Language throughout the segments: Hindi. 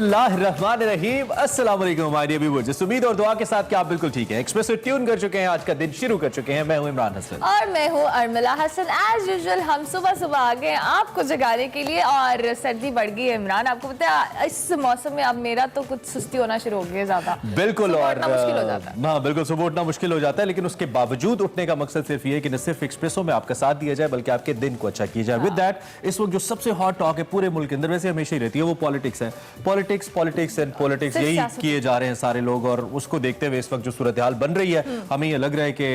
बिस्मिल्लाहिर्रहमानिर्रहीम। अस्सलाम वालेकुम माय डियर व्यूअर्स। उम्मीद और दुआ के साथ कि आप बिल्कुल ठीक हैं। एक्सप्रेस से ट्यून कर चुके हैं, आज का दिन शुरू कर चुके हैं। मैं हूं इमरान हसन और मैं हूं अर्मिला हसन। एज यूजुअल हम सुबह सुबह आ गए आपको जगाने के लिए और सर्दी बढ़ गई है इमरान। आपको पता है इस मौसम में अब मेरा तो कुछ सुस्ती होना शुरू हो गई है ज्यादा। बिल्कुल, और मुश्किल हो जाता है। हाँ बिल्कुल, सुबह उठना मुश्किल हो जाता है, लेकिन उसके बावजूद उठने का मकसद सिर्फ ये है कि न सिर्फ एक्सप्रेसों में आपका साथ दिया जाए बल्कि आपके दिन को अच्छा किया जाए। विद दैट इस वक्त जो सबसे हॉट टॉक है पूरे मुल्क के अंदर, वैसे हमेशा ही रहती है, वो पॉलिटिक्स है। पॉलिटिक्स एंड पॉलिटिक्स यही किए जा रहे हैं सारे लोग, और उसको देखते हुए इस वक्त जो सूरत हाल बन रही है हमें ये लग रहा है कि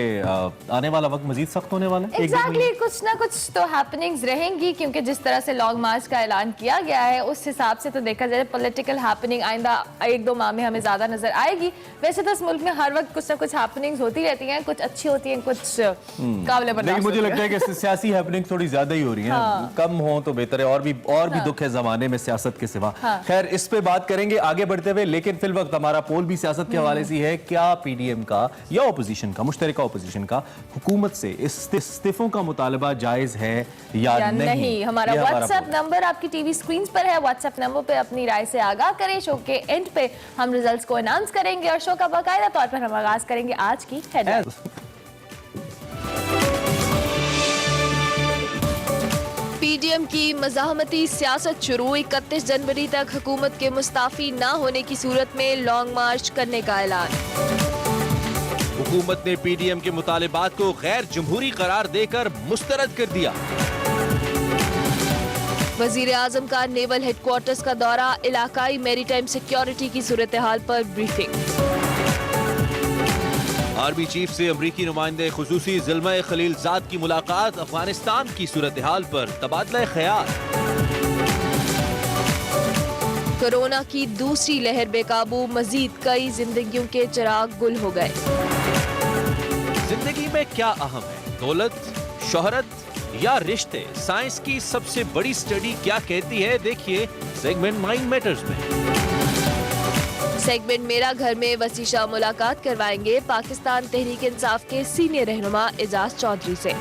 आने वाला वक्त मजीद सख्त होने वाला है। एग्जैक्टली, कुछ ना कुछ तो हैपनिंग्स रहेंगी, क्योंकि जिस तरह से लॉन्ग मार्च का ऐलान किया गया है उस हिसाब से तो देखा जाए पॉलिटिकल हैपनिंग आइंदा 1-2 माह में हमें ज्यादा नजर आएगी। वैसे तो इस मुल्क में हर वक्त कुछ ना कुछ हैपनिंग्स होती रहती हैं, कुछ अच्छी होती हैं, कुछ काबिल बर्दाश्त। लेकिन मुझे लगता है कि सियासी हैपनिंग थोड़ी ज्यादा ही हो रही है। कम हो तो बेहतर है, और भी दुख है जमाने में सियासत के सिवा। खैर, इस पे बात करेंगे आगे बढ़ते हुए, लेकिन फिल वक्त हमारा पोल भी सियासत के हवाले से है। क्या पीडीएम का या ओपोजिशन का, मुश्तरका ओपोजिशन का हुकूमत से इस्तीफों का मुतालबा जायज है या नहीं? हमारा व्हाट्सएप नंबर आपकी टीवी स्क्रीन पर है। व्हाट्सएप नंबर पे अपनी राय से आगाह करें। शो के एंड पे हम रिजल्ट्स को अनाउंस करेंगे और शो का बाकायदा तौर पर हम आगाज करेंगे आज की हेडलाइंस। पीडीएम की मज़ाहमती सियासत शुरू। 31 जनवरी तक हुकूमत के मुस्ताफी न होने की सूरत में लॉन्ग मार्च करने का ऐलान। हुकूमत ने पीडीएम के मुतालिबात को गैर जमहूरी करार देकर मुस्तरद कर दिया। वजीर आजम का नेवल हेडक्वार्टर्स का दौरा। इलाकाई मैरीटाइम सिक्योरिटी की सूरत हाल पर ब्रीफिंग। आर्मी चीफ से अमरीकी नुमाइंदे खुसूसी ज़िल्मा खलीलजाद की मुलाकात। अफगानिस्तान की सूरत हाल पर तबादला ख्याल। कोरोना की दूसरी लहर बेकाबू। मजीद कई जिंदगियों के चिराग गुल हो गए। जिंदगी में क्या अहम है, दौलत, शोहरत या रिश्ते? साइंस की सबसे बड़ी स्टडी क्या कहती है, देखिए सेगमेंट माइंड मैटर्स में। सेगमेंट मेरा घर में वसी शाह मुलाकात करवाएंगे पाकिस्तान तहरीक इंसाफ के सीनियर रहनुमा एजाज चौधरी से।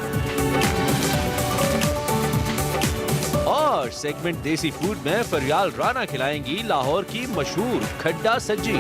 और सेगमेंट देसी फूड में फरियाल राना खिलाएंगी लाहौर की मशहूर खड्डा सज्जी।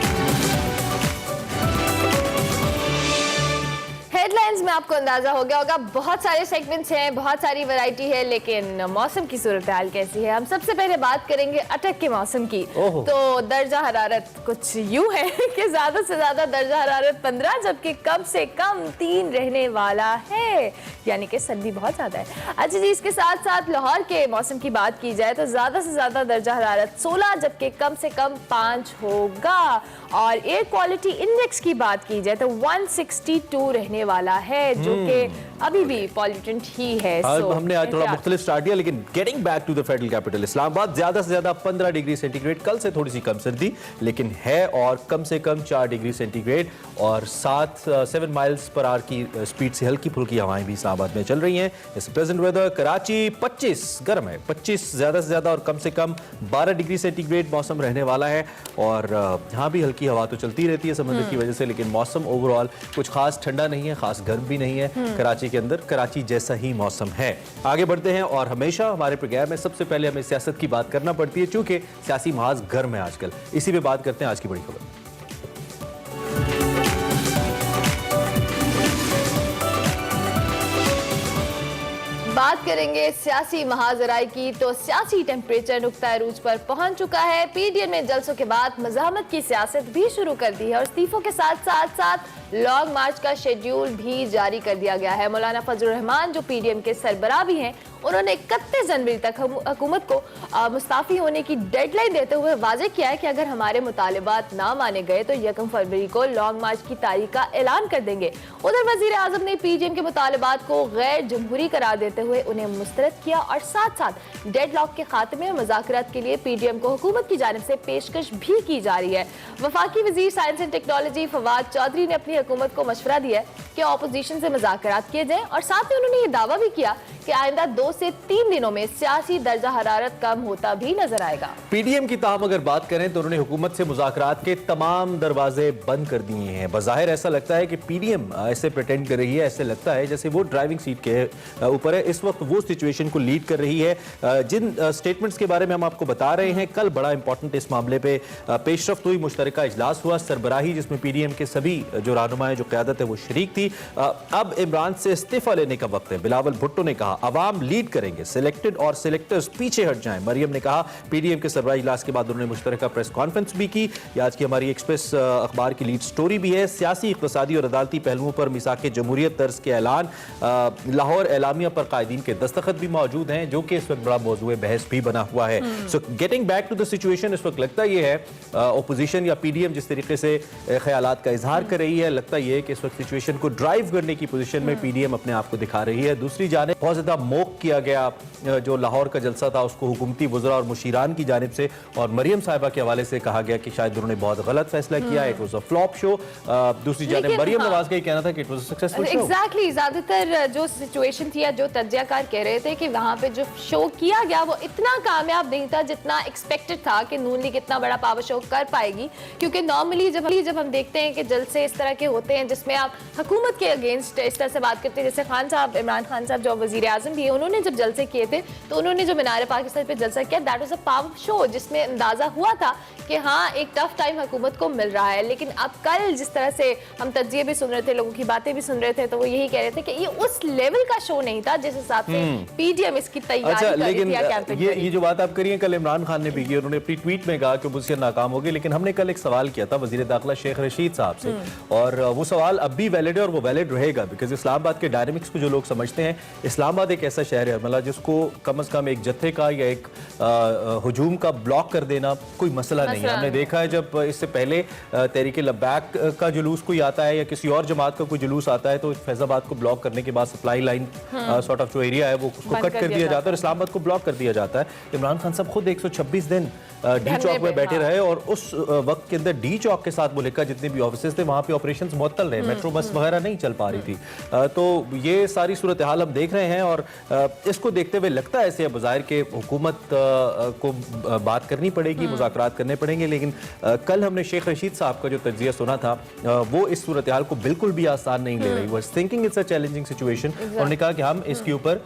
हेडलाइंस में आपको अंदाजा हो गया होगा, बहुत सारे सेगमेंट्स हैं, बहुत सारी वैरायटी है, लेकिन मौसम की सूरत हाल कैसी है? हम सबसे पहले बात करेंगे अटक के मौसम की। तो दर्जा हरारत कुछ यूं है कि ज्यादा से ज्यादा दर्जा हरारत 15 जबकि कम से कम 3 रहने वाला है, यानी कि सर्दी बहुत ज्यादा है। अच्छा जी, इसके साथ साथ लाहौर के मौसम की बात की जाए तो ज्यादा से ज्यादा दर्जा हरारत 16 जबकि कम से कम 5 होगा। और एयर क्वालिटी इंडेक्स की बात की जाए तो 162 रहने वाला है, जो कि अभी भी पॉल्यूटेंट ही है। हमने आज थोड़ा मुख्तलिफ स्टार्ट किया, लेकिन getting back to the federal capital Islamabad, ज्यादा से ज्यादा 15 डिग्री सेंटीग्रेड। कल से थोड़ी सी कम सर्दी लेकिन है, और कम से कम 4 डिग्री सेंटीग्रेड और 7 माइल्स पर आवर की स्पीड से हल्की फुल्की हवाएं भी इस्लामाबाद में चल रही हैं। इस प्रेजेंट वेदर कराची 25 गर्म है, 25 ज्यादा से ज्यादा और कम से कम 12 डिग्री सेंटीग्रेड मौसम रहने वाला है। और यहाँ भी हल्की हवा तो चलती रहती है समंदर की वजह से, लेकिन मौसम ओवरऑल कुछ खास ठंडा नहीं है, खास गर्म भी नहीं है। कराची के अंदर कराची जैसा ही मौसम है। आगे बढ़ते हैं, और हमेशा हमारे प्रोग्राम में सबसे पहले हमें सियासत की बात करना पड़ती है, चूंकि सियासी महाज गर्म है आजकल। इसी पे बात करते हैं आज की बड़ी खबर। बात करेंगे सियासी महाजराई की, तो सियासी टेम्परेचर नुक्ता अरूज पर पहुंच चुका है। पीडीएम ने जलसों के बाद मज़ाहमत की सियासत भी शुरू कर दी है और इस्तीफों के साथ साथ लॉन्ग मार्च का शेड्यूल भी जारी कर दिया गया है। मौलाना फजलुर रहमान जो पीडीएम के सरबराह भी हैं, उन्होंने 31 जनवरी तक हुकूमत को मुस्ताफी होने की डेडलाइन देते हुए वाजे किया है कि अगर हमारे मुतालिबात ना माने गए तो 1 फरवरी को लॉन्ग मार्च की तारीख का ऐलान कर देंगे। उधर वजीर आजम ने पीडीएम के मुतालिबात को गैर जमहूरी करार देते हुए उन्हें मुस्तरद किया और साथ साथ डेडलॉक के खात्मे और मुज़ाकरात के लिए पीडीएम को हुकूमत की जानिब से पेशकश भी की जा रही है। वफाकी वजीर science and technology Fawad Chaudhry ने अपनी हुकूमत को मशवरा दिया है कि अपोजिशन से मुज़ाकरात किए जाएं और साथ ही उन्होंने ये दावा भी किया कि आइंदा 2 से 3 दिनों में सियासी दर्जा हरारत कम होता भी नजर आएगा। पीडीएम की ताहम अगर बात करें तो उन्होंने हुकूमत से मुज़ाकरात के तमाम दरवाजे बंद कर दिए हैं। बज़ाहिर ऐसा लगता है कि पीडीएम ऐसे प्रिटेंड कर रही है, ऐसे लगता है जैसे वो ड्राइविंग सीट के ऊपर है, इस वक्त वो सिचुएशन को लीड कर रही है। जिन स्टेटमेंट्स के बारे में हम आपको बता रहे हैं, कल बड़ा इंपॉर्टेंट इस मामले पे पेशरफ्त हुई, मुश्तरका इजलास हुआ सरबराही, जिसमें पीडीएम के सभी जो रहनुमा जो क़यादत है वो शरीक थी। अब इमरान से इस्तीफा लेने का वक्त है। बिलावल भुट्टो ने कहा अवाम लीड करेंगे, सिलेक्टेड और सिलेक्टर्स पीछे हट जाएं। मरियम ने कहा पीडीएम के सरबराही इजलास के बाद उन्होंने मुश्तरका प्रेस कॉन्फ्रेंस भी की। आज की हमारी एक्सप्रेस अखबार की लीड स्टोरी भी है। सियासी, इक़्तिसादी और अदालती पहलुओं पर मिसाक़े जमहूरियत तर्ज के ऐलान, लाहौर एलामिया पर कायदीन के दस्तखत भी मौजूद हैं, जो कि इस वक्त बड़ा मौजूद बहस भी बना हुआ है। So getting back to the situation, इस वक्त लगता यह है ओपोजिशन या पीडीएम जिस तरीके से ख्यालात का इजहार कर रही है, लगता यह है कि इस वक्त सिचुएशन को ड्राइव करने की पोजीशन में पीडीएम अपने आप को दिखा रही है। दूसरी जानिब बहुत ज्यादा मोक किया गया जो लाहौर का जलसा था उसको हुकूमती वज़रा और मुशीरान की जानिब से, और मरियम साहिबा के हवाले से कहा गया कि शायद उन्होंने बहुत गलत फैसला किया, it was a flop show. दूसरी जानिब मरियम नवाज का ही कहना था कि it was a successful show. Exactly, ज्यादातर जो सिचुएशन थी या जो तज्जियाकार कह रहे थे कि वहां पे जो शो किया गया वो इतना कामयाब नहीं था जितना एक्सपेक्टेड था कि नून लीग इतना बड़ा पावर शो कर पाएगी, क्योंकि नॉर्मली जब हम देखते हैं कि जलसे इस तरह के होते हैं जिसमें आप हुकूमत के अगेंस्ट इस तरह से बात करते हैं, जैसे खान साहब, इमरान खान साहब जो वजीर आजम भी है, उन्होंने जब जलसे किए थे तो उन्होंने जो मीनार पाकिस्तान पे जलसा किया, that was a power show, जिसमें अंदाजा हुआ था कि हाँ एक टफ टाइम हुकूमत को मिल रहा है। लेकिन अब कल जिस तरह से हम तज्जिए भी सुन रहे थे, लोगों की बातें भी सुन रहे थे, तो वो यही कह रहे थे कि ये उस लेवल का शो नहीं था जिस हिसाब से पीडीएम इसकी तैयारी कर रही थी या कैंपेन कर रही थी। ये जो बात आप करिए, कल इमरान खान ने भी की, उन्होंने अपनी ट्वीट में कहा कि अपोजिशन नाकाम होगी, लेकिन हमने कल एक सवाल किया था वजीर दाखिला शेख रशीद साहब से, और वो सवाल अब भी वैलिड है और वो वैलिड रहेगा, बिकॉज इस्लामाबाद के डायनामिक्स को जो लोग समझते हैं, इस्लामाबाद एक ऐसा शहर है मतलब जिसको कम अज कम एक जत्थे का या एक हुजूम का ब्लॉक कर देना कोई मसला नहीं है। हमने देखा है जब इससे पहले तहरीक लब्बैक का जुलूस कोई आता है या किसी और जमात का कोई जुलूस आता है, तो फैजाबाद को ब्लॉक करने के बाद सप्लाई लाइन सॉर्ट ऑफ जो एरिया है वो उसको कट कर दिया जाता है और इस्लामाबाद को ब्लॉक कर दिया जाता है। इमरान खान साहब खुद 126 दिन डी चौक में बैठे रहे और उस वक्त के अंदर डी चौक के साथ मुल्क का जितने भी ऑफिसेज थे वहां पे ऑपरेशंस मुअत्तल रहे, मेट्रो बस वगैरह नहीं चल पा रही थी। तो ये सारी सूरत हाल हम देख रहे हैं और इसको देखते हुए लगता है ऐसे बज़ाहिर के हुकूमत को बात करनी पड़ेगी, मुज़ाकरात करने पड़ेंगे, लेकिन कल हमने शेख रशीद साहब का जो तज्जिया सुना था वो इस सूरत हाल को बिल्कुल भी आसान नहीं ले रही। वो thinking it's a challenging situation. उन्होंने कहा कि हम इसके ऊपर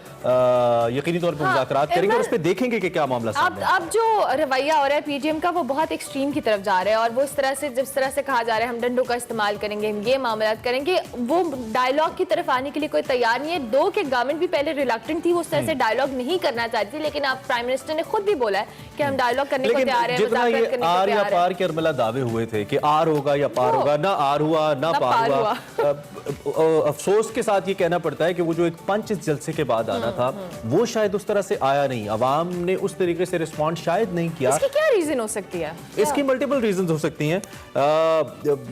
यकीनी तौर पर मुज़ाकरात करेंगे और उस पर देखेंगे कि क्या मामला सामने है। अब जो रवैया हो रहा है पीडीएम का वो बहुत एक्सट्रीम की तरफ जा रहा है और वो इस तरह से जिस तरह से कहा जा रहा है हम डंडों का इस्तेमाल करेंगे, हम ये मामला करेंगे, वो डायलॉग की तरफ आने के लिए कोई तैयार नहीं है। दो के गवर्नमेंट भी पहले रिलक्टेंट थी, वो उस तरह से डायलॉग नहीं करना चाहती थी, लेकिन अब प्राइम मिनिस्टर ने खुद भी बोला है कि हम डायलॉग करने को तैयार हैं, मुज़ाकरात करने को आर या तैयार हैं। पार के अरमला दावे हुए थे कि आर होगा या पार होगा, ना आर हुआ ना पार हुआ। अफसोस के साथ ये कहना पड़ता है कि वो जो एक पंच इस जलसे के बाद आना था वो शायद उस तरह से आया नहीं, अवाम ने उस तरीके से रिस्पॉन्ड शायद नहीं किया। इसकी क्या रीजन हो सकती है? इसकी मल्टीपल रीजंस हो सकती हैं।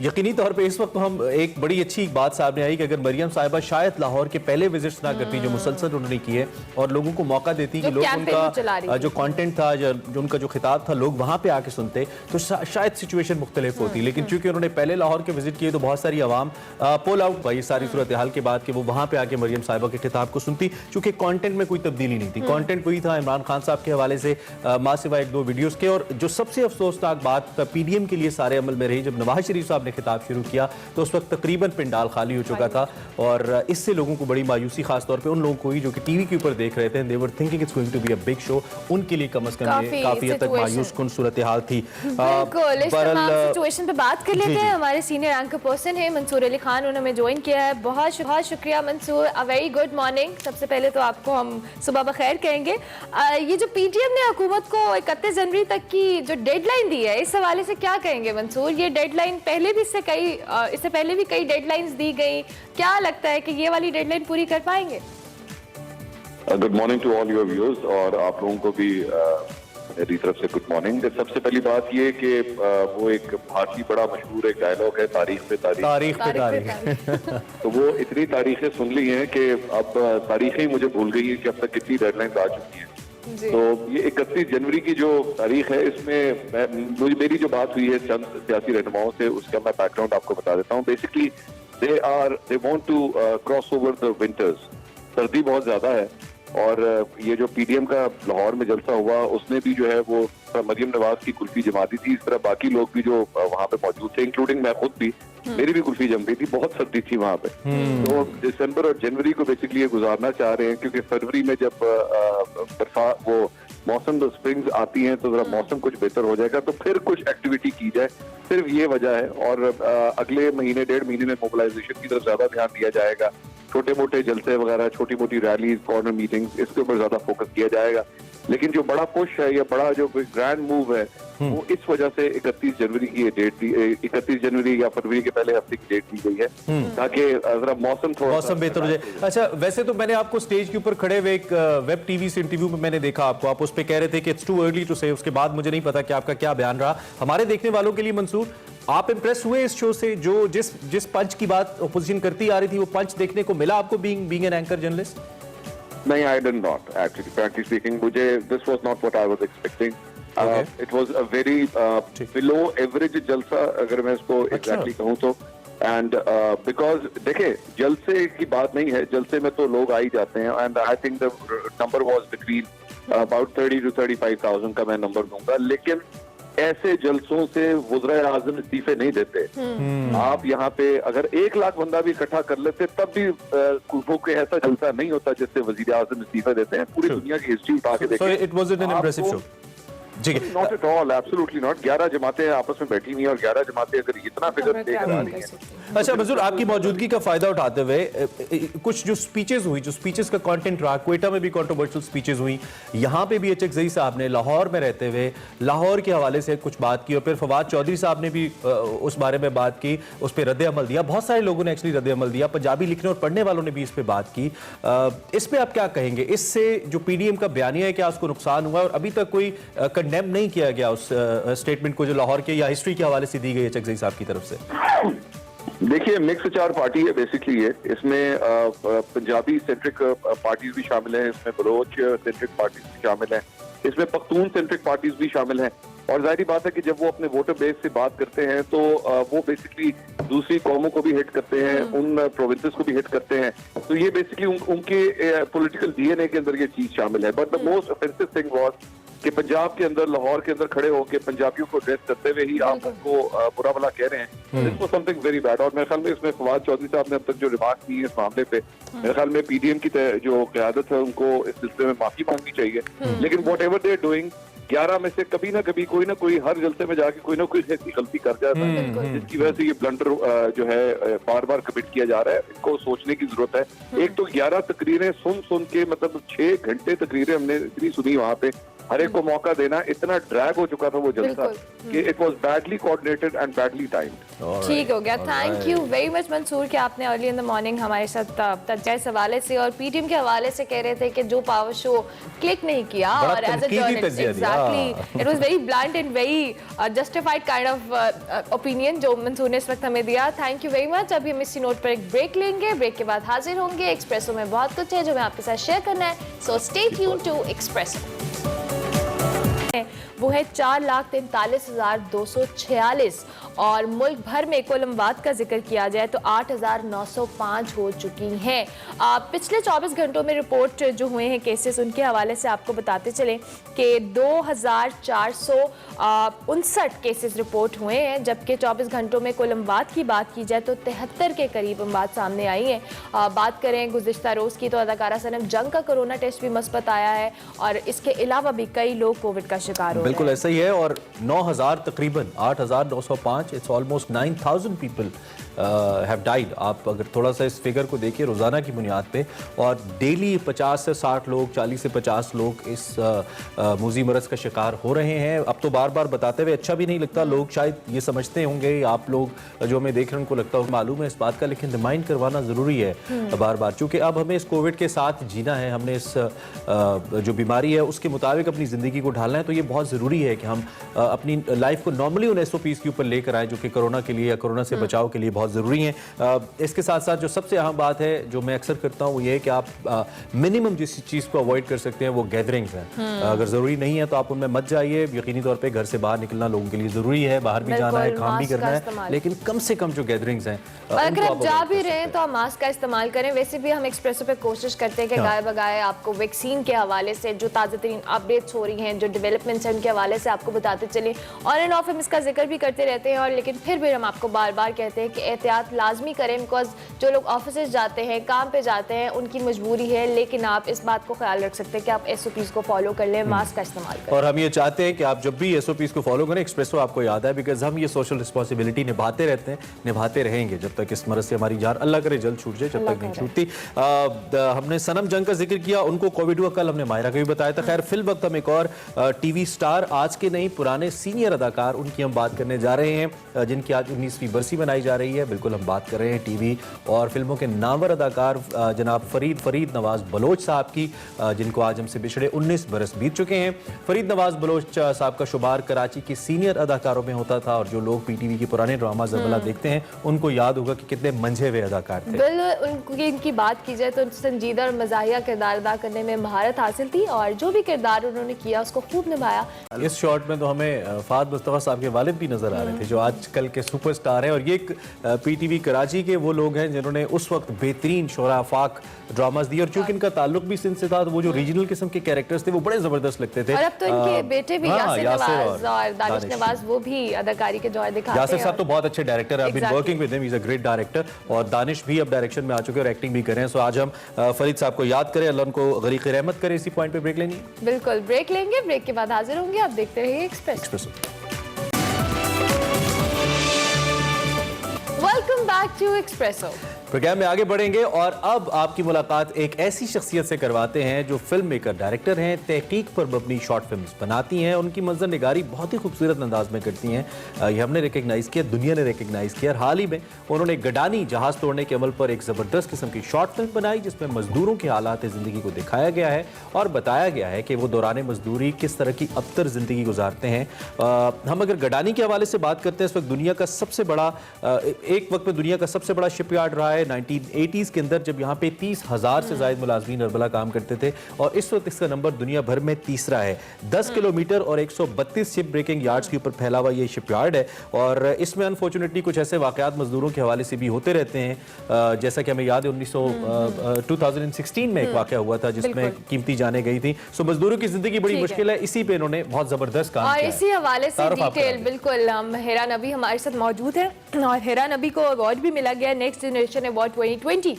यकीनी तौर पे इस वक्त हम एक बड़ी अच्छी बात सामने आई कि अगर मरियम साहिबा शायद लाहौर के पहले विजिट्स ना करती जो मुसलसल उन्होंने किए और लोगों को मौका देती कि लोग उनका जो कंटेंट था, जो उनका जो खिताब था, लोग वहां पे आके सुनते तो शायद सिचुएशन मुख्तलिफ होती। लेकिन चूंकि उन्होंने पहले लाहौर के विजिट किए तो बहुत सारी आवाम पोल आउट हुई सारी सूरत हाल के बाद कि वो वहां पे आके मरियम साहिबा के खिताब को सुनती, चूंकि कंटेंट में कोई तब्दीली नहीं थी। कंटेंट वही था इमरान खान साहब के हवाले से मां सिवा एक दो वीडियोस के। और जो सबसे अफसोसनाक बात पीडीएम के लिए सारे अमल में रही, जब नवाज शरीफ साहब ने खिताब शुरू किया तो उस वक्त तकरीबन पिंडाल खाली हो चुका था और इससे लोगों को बड़ी मायूसी, खास तौर पे उन लोगों को ही जो कि टीवी के ऊपर देख रहे थे, they were thinking it's going to be a big show, उनके लिए कम से कम काफी हद तक मायूस कुन सूरत हाल थी। बिल्कुल, इस तमाम सिचुएशन पे बात कर लेते हैं। हमारे सीनियर एंकर पर्सन है मंसूर अली खान, उन्होंने हमें ज्वाइन किया है। बहुत शुक्रिया Mansoor, a very good morning. सबसे पहले तो आपको हम सुबह बखैर कहेंगे। ये जो पीटीएम ने हुकूमत को 31 जनवरी तक की जो डेडलाइन दी है, इस हवाले से क्या कहेंगे मंसूर? ये डेडलाइन पहले भी इससे पहले भी कई डेडलाइंस दी गई, क्या लगता है कि ये वाली डेडलाइन पूरी कर पाएंगे? Good morning to all your viewers और आप लोगों को भी मेरी तरफ से गुड मॉर्निंग। सबसे पहली बात ये कि वो एक भारतीय बड़ा मशहूर एक डायलॉग है, तारीख पे तारीख। तो वो इतनी तारीखें सुन ली हैं कि अब तारीखें ही मुझे भूल गई है कि अब तक कितनी डेडलाइंस आ चुकी हैं। तो ये 31 जनवरी की जो तारीख है, इसमें मेरी जो बात हुई है चंद सियासी रहनुमाओं से, उसका मैं बैकग्राउंड आपको बता देता हूँ। Basically they want to cross over the winters. सर्दी बहुत ज्यादा है और ये जो पीडीएम का लाहौर में जलसा हुआ, उसने भी जो है वो मरियम नवाज की कुल्फी जमा दी थी। इस तरह बाकी लोग भी जो वहाँ पे मौजूद थे, इंक्लूडिंग मैं खुद भी, मेरी भी कुल्फी जम गई थी। बहुत सर्दी थी वहाँ पे। तो दिसंबर और जनवरी को बेसिकली ये गुजारना चाह रहे हैं, क्योंकि फरवरी में जब बरसात वो मौसम जो स्प्रिंग्स आती हैं तो जरा मौसम कुछ बेहतर हो जाएगा, तो फिर कुछ एक्टिविटी की जाए। सिर्फ ये वजह है। और अगले महीने 1.5 महीने में मोबिलाइजेशन की तरफ ज्यादा ध्यान दिया जाएगा। छोटे मोटे जलसे वगैरह, छोटी मोटी रैलीज, कॉर्नर मीटिंग्स, इसके ऊपर ज्यादा फोकस किया जाएगा। लेकिन जो बड़ा पुश है या बड़ा जो ग्रैंड मूव है, वो इस वजह से 31 जनवरी की ये डेट दी, 31 जनवरी या फरवरी के पहले हफ्ते की डेट दी गई है, ताकि जरा मौसम बेहतर हो जाए। अच्छा, वैसे तो मैंने आपको स्टेज के ऊपर खड़े हुए एक वेब टीवी से इंटरव्यू में मैंने देखा आपको, आप उस पे कह रहे थे कि इट्स टू अर्ली टू से। उसके बाद मुझे नहीं पता कि आपका क्या बयान रहा। हमारे देखने वालों के लिए मंसूर, आप इंप्रेस हुए इस शो से? जो जिस पंच की बात ओपोजिशन करती आ रही थी, वो पंच देखने को मिला आपको बीइंग एन एंकर जर्नलिस्ट? नहीं, I did not actually, frankly speaking. मुझे this was not what I was expecting. It was a very below average जलसा, अगर मैं इसको एग्जैक्टली कहूं तो। एंड बिकॉज देखिए, जलसे की बात नहीं है, जलसे में तो लोग आ ही जाते हैं। And I think the number was between about 30 to 35,000 का मैं नंबर दूंगा। लेकिन ऐसे जलसों से वज़ीर आज़म इस्तीफे नहीं देते। आप यहाँ पे अगर 1 लाख बंदा भी इकट्ठा कर लेते, तब भी कोई ऐसा जलसा नहीं होता जिससे वज़ीर आज़म इस्तीफे देते हैं। पूरी दुनिया की हिस्ट्री उठा के देखिए। It wasn't N impressive show. Not at all, absolutely not. 11 जमातें आपस में बैठी हुई हैं और 11 जमातें अगर इतना फिगर लेकर आ रही हैं। अच्छा मंजूर, आपकी मौजूदगी का फायदा उठाते हुए कुछ जो स्पीचेस हुई, जो स्पीचेस का कंटेंट रहा, क्वेटा में भी कंट्रोवर्शियल स्पीचेस हुई, यहाँ पे भी एचएक ज़ई साहब ने लाहौर में रहते हुए लाहौर के हवाले से कुछ बात की, और फिर फवाद चौधरी साहब ने भी उस बारे में बात की, उस पर रद्द अमल दिया। बहुत सारे लोगों ने एक्चुअली रद्द अमल दिया, पंजाबी लिखने और पढ़ने वालों ने भी इस पर बात की। इस पर आप क्या कहेंगे? इससे जो पीडीएम का बयानिया है, क्या उसको नुकसान हुआ? और अभी तक कोई कंडेम नहीं किया गया उस स्टेटमेंट को जो लाहौर के या हिस्ट्री के हवाले से दी गई है एचएक ज़ई साहब की तरफ से? देखिए, मिक्स चार पार्टी है बेसिकली ये। इसमें पंजाबी सेंट्रिक पार्टीज भी शामिल हैं, इसमें बलोच सेंट्रिक पार्टीज भी शामिल हैं, इसमें पख्तून सेंट्रिक पार्टीज भी शामिल हैं। और जाहिर बात है कि जब वो अपने वोटर बेस से बात करते हैं तो वो बेसिकली दूसरी कौमों को भी हिट करते हैं, उन प्रोविंसेस को भी हिट करते हैं। तो ये बेसिकली उनके पॉलिटिकल डीएनए के अंदर ये चीज शामिल है। But the most offensive thing was कि पंजाब के अंदर, लाहौर के अंदर खड़े होकर पंजाबियों को ड्रेस करते हुए ही आप उनको बुरा भला कह रहे हैं। This was something very bad. और मेरे ख्याल में इसमें फवाद चौधरी साहब ने अब तक जो रिमार्क की है इस मामले पे, मेरे ख्याल में पीडीएम की जो क़यादत है उनको इस सिलसिले में माफी मांगनी चाहिए। लेकिन whatever they are doing, 11 में से कभी ना कभी कोई ना कोई हर जलसे में जाके कोई ना कोई ऐसी गलती कर जाता है जिसकी वजह से ये ब्लंडर जो है बार बार कमिट किया जा रहा है। इनको सोचने की जरूरत है। एक तो 11 तकरीरें सुन के, मतलब 6 घंटे तकरीरें हमने इतनी सुनी वहाँ पे, हर एक को मौका देना, इतना ड्रैग हो चुका था वो जलसा कि it was badly coordinated and badly timed. ठीक हो गया। Thank you very much Mansoor कि आपने अर्ली इन द मॉर्निंग हमारे साथ तज्जा इस हवाले से और पीटीएम के हवाले से कह रहे थे कि जो पावर शो क्लिक नहीं किया, और as a journalist exactly it was very blunt and very justified kind of opinion जो मंसूर ने इस वक्त हमें दिया। Thank you very much. अभी हम इसी नोट पर एक ब्रेक लेंगे, ब्रेक के बाद हाजिर होंगे। एक्सप्रेसो में बहुत कुछ है जो मैं आपके साथ शेयर करना है, so stay tuned to Expresso. वो है 4,43,246 और मुल्क भर में कुल अमवात का जिक्र किया जाए तो 8,905 हो चुकी हैं। पिछले 24 घंटों में रिपोर्ट जो हुए हैं केसेस, उनके हवाले से आपको बताते चलें कि 2,459 केसेस रिपोर्ट हुए हैं, जबकि 24 घंटों में कुल अमवात की बात की जाए तो 73 के करीब अमवात सामने आई हैं। बात करें गुज़िश्ता रोज़ की तो अदाकारा सनम जंग का कोरोना टेस्ट भी मस्बत आया है और इसके अलावा भी कई लोग कोविड का शिकार हो। बिल्कुल ऐसा ही है। और 9,000 तकरीबन 8,905, it's almost 9,000 people have died. आप अगर थोड़ा सा इस फिगर को देखिए रोज़ाना की बुनियाद पे, और डेली 50 से 60 लोग, 40 से 50 लोग इस मूजी मरज़ का शिकार हो रहे हैं। अब तो बार बार बताते हुए अच्छा भी नहीं लगता। लोग शायद ये समझते होंगे, आप लोग जो हमें देख रहे हैं उनको लगता हो मालूम है इस बात का, लेकिन रिमाइंड करवाना ज़रूरी है बार बार, क्योंकि अब हमें इस कोविड के साथ जीना है, हमने इस जो बीमारी है उसके मुताबिक अपनी ज़िंदगी को ढालना है। तो तो ये बहुत ज़रूरी है कि हम अपनी लाइफ को नॉर्मली उन SOPs के ऊपर लेकर आएँ जो कि कोरोना के लिए या कोरोना से बचाव के लिए बहुत ज़रूरी हैं। इसके साथ साथ जो सबसे अहम बात है जो मैं अक्सर करता हूँ वो ये है कि आप मिनिमम जिस चीज़ को अवॉइड कर सकते हैं वो गैदरिंग्स हैं। अगर ज़रूरी नहीं है तो आप उनमें मत जाइए। यकीनी तौर पे घर से बाहर निकलना लोगों के लिए ज़रूरी है, बाहर भी जाना है, काम भी करना है, लेकिन कम से कम जो गैदरिंग्स हैं अगर आप जा भी रहे हैं तो आप मास्क का इस्तेमाल करें। वैसे भी हम एक्सप्रेसो पे कोशिश करते हैं कि गाय बगाए आपको वैक्सीन के हवाले से जो ताज़ा तरीन अपडेट्स हो रही हैं, जो डेवलपमेंट्स हैं, उनके हवाले से आपको बताते चलें। ऑन एंड ऑफ हम इसका जिक्र भी करते रहते हैं और लेकिन फिर भी हम आपको बार बार कहते हैं कि एहतियात लाजमी करें, बिकॉज जो लोग ऑफिस जाते हैं, काम पे जाते हैं, उनकी मजबूरी है, लेकिन आप इस बात को ख्याल रख सकते हैं कि आप SOPs को फॉलो कर लें, मास्क का इस्तेमाल करें। और हम ये चाहते हैं कि आप जब भी SOPs को फॉलो करें, एक्सप्रेसो आपको याद है, बिकॉज हम ये सोशल रिस्पॉन्सिबिलिटी निभाते रहते हैं, निभाते रहेंगे जब तक इस मरज से हमारी जान अल्लाह करे जल्द छूट जाए, जब तक नहीं छूटती। हमने सनम जंग का जिक्र किया, उनको कोविड हुआ, कल हमने मायरा का भी बताया था। खैर फिल वक्त हम एक और TV स्टार, आज के नहीं पुराने सीनियर अदाकार, उनकी हम बात करने जा रहे हैं जिनकी आज 19वीं बरसी मनाई जा रही है। बिल्कुल हम बात कर रहे हैं TV और फिल्मों के नामवर अदाकार जनाब फरीद नवाज बलोच साहब की, जिनको आज हमसे बिछड़े 19 बरस बीत चुके हैं। फरीद नवाज बलोच साहब का शुमार कराची के सीनियर अदाकारों में होता था और जो लोग PTV के पुराने ड्रामा ज़बला देखते हैं उनको याद होगा कि कितने मंझे हुए अदाकार थे। बिल्कुल इनकी बात की जाए तो संजीदा और मज़ाहिया किरदार अदा करने में महारत हासिल थी और जो भी किरदार उन्होंने किया उसको खूब निभाया। इस शॉट में तो हमें फाद मुस्तफा साहब के वालिद भी नजर आ रहे थे जो आजकल के सुपरस्टार हैं और ये एक PTV कराची के वो लोग हैं जिन्होंने उस वक्त बेहतरीन शोरा आफाक ड्रामास दिए और चूंकि इनका ताल्लुक भी सिंध से था तो वो जो रीजनल किस्म के कैरेक्टर्स थे वो बड़े जबरदस्त लगते थे। और अब तो इनके बेटे भी यासिर नवाज और दानिश दानिश नवाज वो भी अदाकारी के जौहर दिखाते हैं। यासिर साहब तो बहुत अच्छे डायरेक्टर हैं, I been working with him, he is a great director और दानिश भी अब डायरेक्शन में आ चुके हैं और एक्टिंग भी कर रहे हैं। सो आज हम फरीद साहब को याद करें, अल्लाह उनको गरीक रहमत करे। इसी पॉइंट पे ब्रेक लेनी है। बिल्कुल ब्रेक लेंगे, ब्रेक के बाद हाजिर होंगे। आप देखते रहिए Expresso. Welcome back to Expresso. Programme में आगे बढ़ेंगे और अब आपकी मुलाकात एक ऐसी शख्सियत से करवाते हैं जो फिल्म मेकर डायरेक्टर हैं, तहकीक पर मबनी शॉर्ट फिल्म्स बनाती हैं, उनकी मंजर निगारी बहुत ही खूबसूरत अंदाज में करती हैं। ये हमने रिकग्नाइज़ किया, दुनिया ने रिकग्नाइज़ किया। हाल ही में उन्होंने गडानी जहाज़ तोड़ने के अमल पर एक ज़बरदस्त किस्म की शॉर्ट फिल्म बनाई जिसमें मजदूरों के हालात ज़िंदगी को दिखाया गया है और बताया गया है कि वो दौरान मजदूरी किस तरह की अबतर ज़िंदगी गुजारते हैं। हम अगर गडानी के हवाले से बात करते हैं, इस वक्त दुनिया का सबसे बड़ा एक वक्त में दुनिया का सबसे बड़ा शिपयार्ड रहा है 1980s के अंदर, जब यहाँ पे 30,000 से ज़ायद मुलाजमीन अरबला काम करते थे और इस वक्त इसका नंबर दुनिया भर में तीसरा है। 10 किलोमीटर और 132 शिप ब्रेकिंग यार्ड्स के ऊपर फैला हुआ ये शिपयार्ड है और इसमें अनफॉर्चुनेटली कुछ ऐसे वाकयात मजदूरों के हवाले से भी होते रहते हैं। जैसा कि हमें याद है 2016 में एक वाकया हुआ था जिसमें कीमती जाने गई थी। सो मजदूरों की जिंदगी बड़ी मुश्किल है, इसी पे इन्होंने बहुत जबरदस्त काम किया है। इसी हवाले से डिटेल बिल्कुल हेरा नबी हमारे साथ मौजूद है और हेरा नबी को अवार्ड भी मिला गया नेक्स्ट जनरेशन अवार्ड 2020।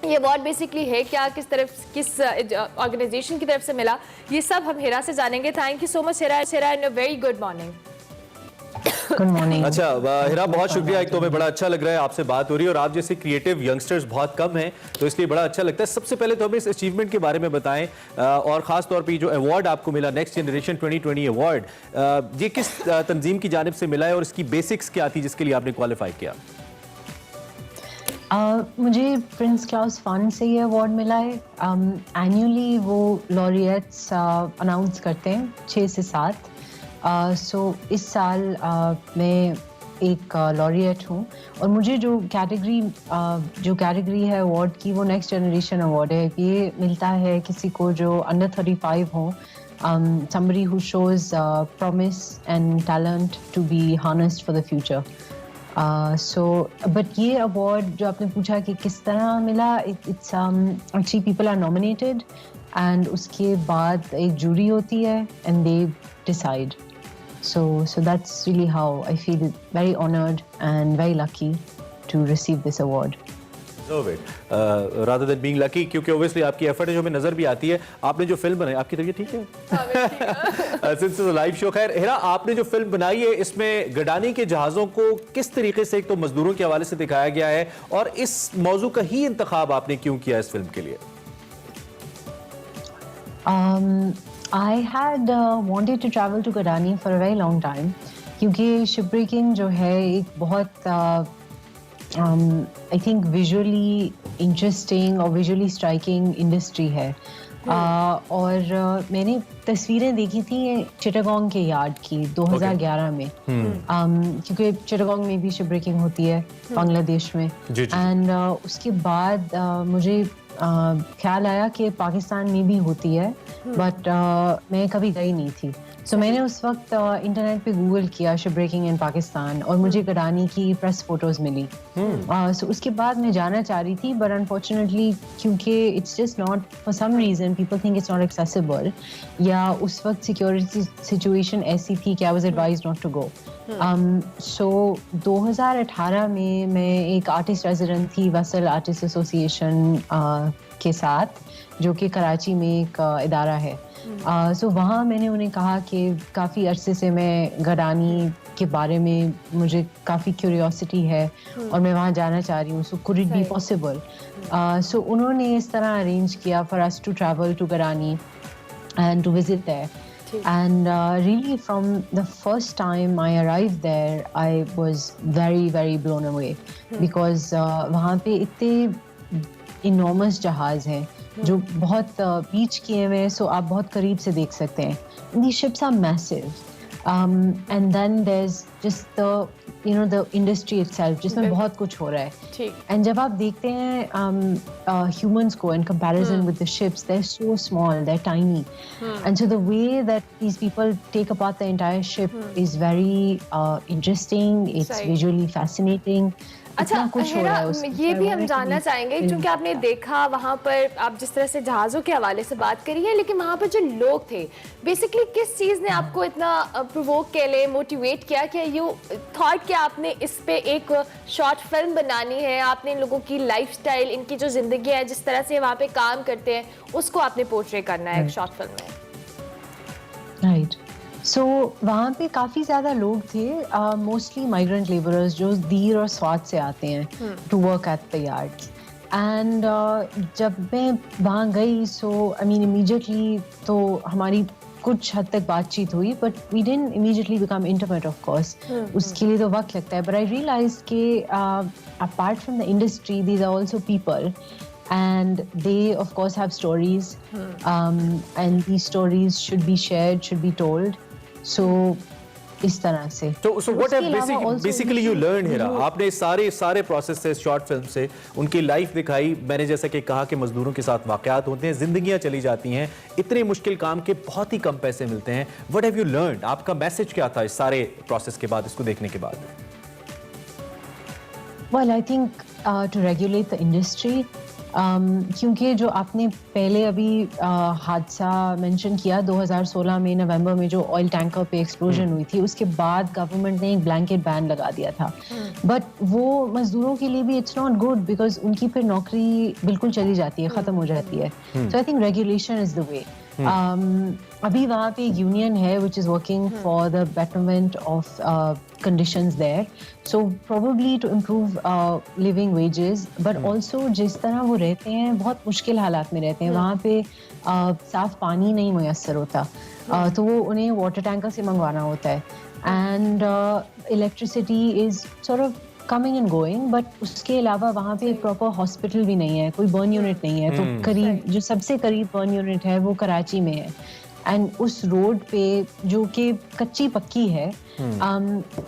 ये अवार्ड बेसिकली है क्या, किस ऑर्गेनाइजेशन की तरफ से मिला, ये सब हम हेरा से जानेंगे। Thank you so much Hera and very good morning. Good morning. अच्छा हिरा, बहुत शुक्रिया। एक तो हमें बड़ा अच्छा लग रहा है आपसे बात हो रही है और आप जैसे क्रिएटिव यंगस्टर्स बहुत कम हैं तो इसलिए बड़ा अच्छा लगता है। सबसे पहले तो हमें इस अचीवमेंट के बारे में बताएं और ख़ास तौर पे जो अवार्ड आपको मिला नेक्स्ट जनरेशन 2020 अवार्ड, ये किस तंजीम की जानिब से मिला है और इसकी बेसिक्स क्या थी जिसके लिए आपने क्वालिफाई किया? मुझे प्रिंस क्लाउस फंड से ये अवार्ड मिला है। एनुअली वो लॉरिएट्स अनाउंस करते हैं 6 से 7। सो इस साल मैं एक लॉरिएट हूँ और मुझे जो कैटेगरी है अवार्ड की वो नेक्स्ट जनरेशन अवार्ड है। ये मिलता है किसी को जो अंडर 35 हो, somebody who shows promise and talent to be harnessed for the future. But ये अवार्ड जो आपने पूछा कि किस तरह मिला, it's actually people are nominated and उसके बाद एक जूरी होती है and they decide. So that's really how I feel very honored and very lucky to receive this award. Rather than being lucky, क्योंकि obviously आपकी एफर्ट है जो हमें नजर भी आती है। आपने जो फिल्म बनाई, आपकी तबीयत ठीक है? Since live show. खैर हेरा, आपने जो फिल्म बनाई है इसमें गडानी के जहाज़ों को किस तरीके से एक तो मजदूरों के हवाले से दिखाया गया है और इस मौजू का ही इंतखाब आपने क्यों किया इस फिल्म के लिए? I had wanted to travel to Gadani for a very long time क्योंकि शिपब्रेकिंग जो है एक बहुत I think visually interesting और visually striking industry है। और मैंने तस्वीरें देखी थी चिटागोंग के यार्ड की 2011 में, क्योंकि चिटागोंग में भी शिप ब्रेकिंग होती है बांग्लादेश में। एंड उसके बाद मुझे ख्याल आया कि पाकिस्तान में भी होती है, बट मैं कभी गई नहीं थी। सो मैंने उस वक्त इंटरनेट पे गूगल किया शिप ब्रेकिंग इन पाकिस्तान, और मुझे गडानी की प्रेस फोटोज मिली। सो उसके बाद मैं जाना चाह रही थी, बट अनफॉर्चुनेटली क्योंकि it's just not, for some reason people think it's not accessible, या उस वक्त सिक्योरिटी सिचुएशन ऐसी थी कि I was advised not to go. So 2018 में मैं एक आर्टिस्ट रेजिडेंट थी वसल आर्टिस्ट एसोसिएशन के साथ, जो कि कराची में एक इदारा है। सो वहाँ मैंने उन्हें कहा कि काफ़ी अरसे से मैं गडानी के बारे में मुझे काफ़ी क्यूरियोसिटी है और मैं वहाँ जाना चाह रही हूँ, so could it be possible. So उन्होंने इस तरह अरेंज किया for us to travel to Gadani and to visit there. And really from the first time I arrived there, I was very, very blown away because वहाँ पे इतने enormous जहाज हैं जो बहुत बीच किए हुए हैं, सो आप बहुत करीब से देख सकते हैं। These ships are massive. And then there's just the industry itself, जिसमें बहुत कुछ हो रहा है। And जब आप देखते हैं humans को in comparison with the ships, they're so small, they're tiny. And so the way that these people take apart the entire ship is very interesting, it's visually fascinating. अच्छा हेरा, ये भी हम जानना चाहेंगे क्योंकि आपने देखा वहाँ पर, आप जिस तरह से जहाज़ों के हवाले से बात करी है, लेकिन वहाँ पर जो लोग थे बेसिकली किस चीज़ ने आपको इतना प्रोवोक के लिए मोटिवेट किया कि यू थॉट कि आपने इस पे एक शॉर्ट फिल्म बनानी है, आपने इन लोगों की लाइफस्टाइल, इनकी जो ज़िंदगी है, जिस तरह से वहाँ पे काम करते हैं, उसको आपने पोर्ट्रे करना है एक शॉर्ट फिल्म में? राइट। सो वहाँ पे काफ़ी ज़्यादा लोग थे, मोस्टली माइग्रेंट लेबरर्स जो दीर और स्वात से आते हैं to work at the yards. And जब मैं वहाँ गई, सो आई मीन इमीडिएटली तो हमारी कुछ हद तक बातचीत हुई, but we didn't immediately become intimate of course, उसके लिए तो वक्त लगता है। बट आई रियलाइज कि apart from the industry these are also people and they of course have stories, and these stories should be shared, should be told. So इस तरह से so what have basically you learned here? आपने सारे प्रोसेस से, शॉर्ट फिल्म से उनकी लाइफ दिखाई। मैंने जैसा कि कहा कि मजदूरों के साथ वाकयात होते हैं, जिंदगियां चली जाती हैं, इतने मुश्किल काम के बहुत ही कम पैसे मिलते हैं। What have you learned? आपका मैसेज क्या था इस सारे प्रोसेस के बाद, इसको देखने के बाद? Well, I think to regulate the industry, क्योंकि जो आपने पहले अभी हादसा मेंशन किया 2016 में नवंबर में जो ऑयल टैंकर पे एक्सप्लोजन हुई थी, उसके बाद गवर्नमेंट ने एक ब्लैंकेट बैन लगा दिया था। बट वो मजदूरों के लिए भी इट्स नॉट गुड बिकॉज उनकी फिर नौकरी बिल्कुल चली जाती है, ख़त्म हो जाती है। So I think regulation is the way. अभी वहाँ पे एक यूनियन है which is working for the betterment of conditions there, so probably to improve living wages, but also जिस तरह वो रहते हैं बहुत मुश्किल हालात में रहते हैं। वहाँ पे साफ पानी नहीं मुयस्सर होता, तो वो उन्हें वाटर टैंकर से मंगवाना होता है, and electricity is sort of coming and going, but उसके अलावा वहाँ पे एक प्रॉपर हॉस्पिटल भी नहीं है, कोई बर्न यूनिट नहीं है। तो करीब जो सबसे करीब बर्न यूनिट है वो कराची में है, एंड उस रोड पे जो कि कच्ची पक्की है,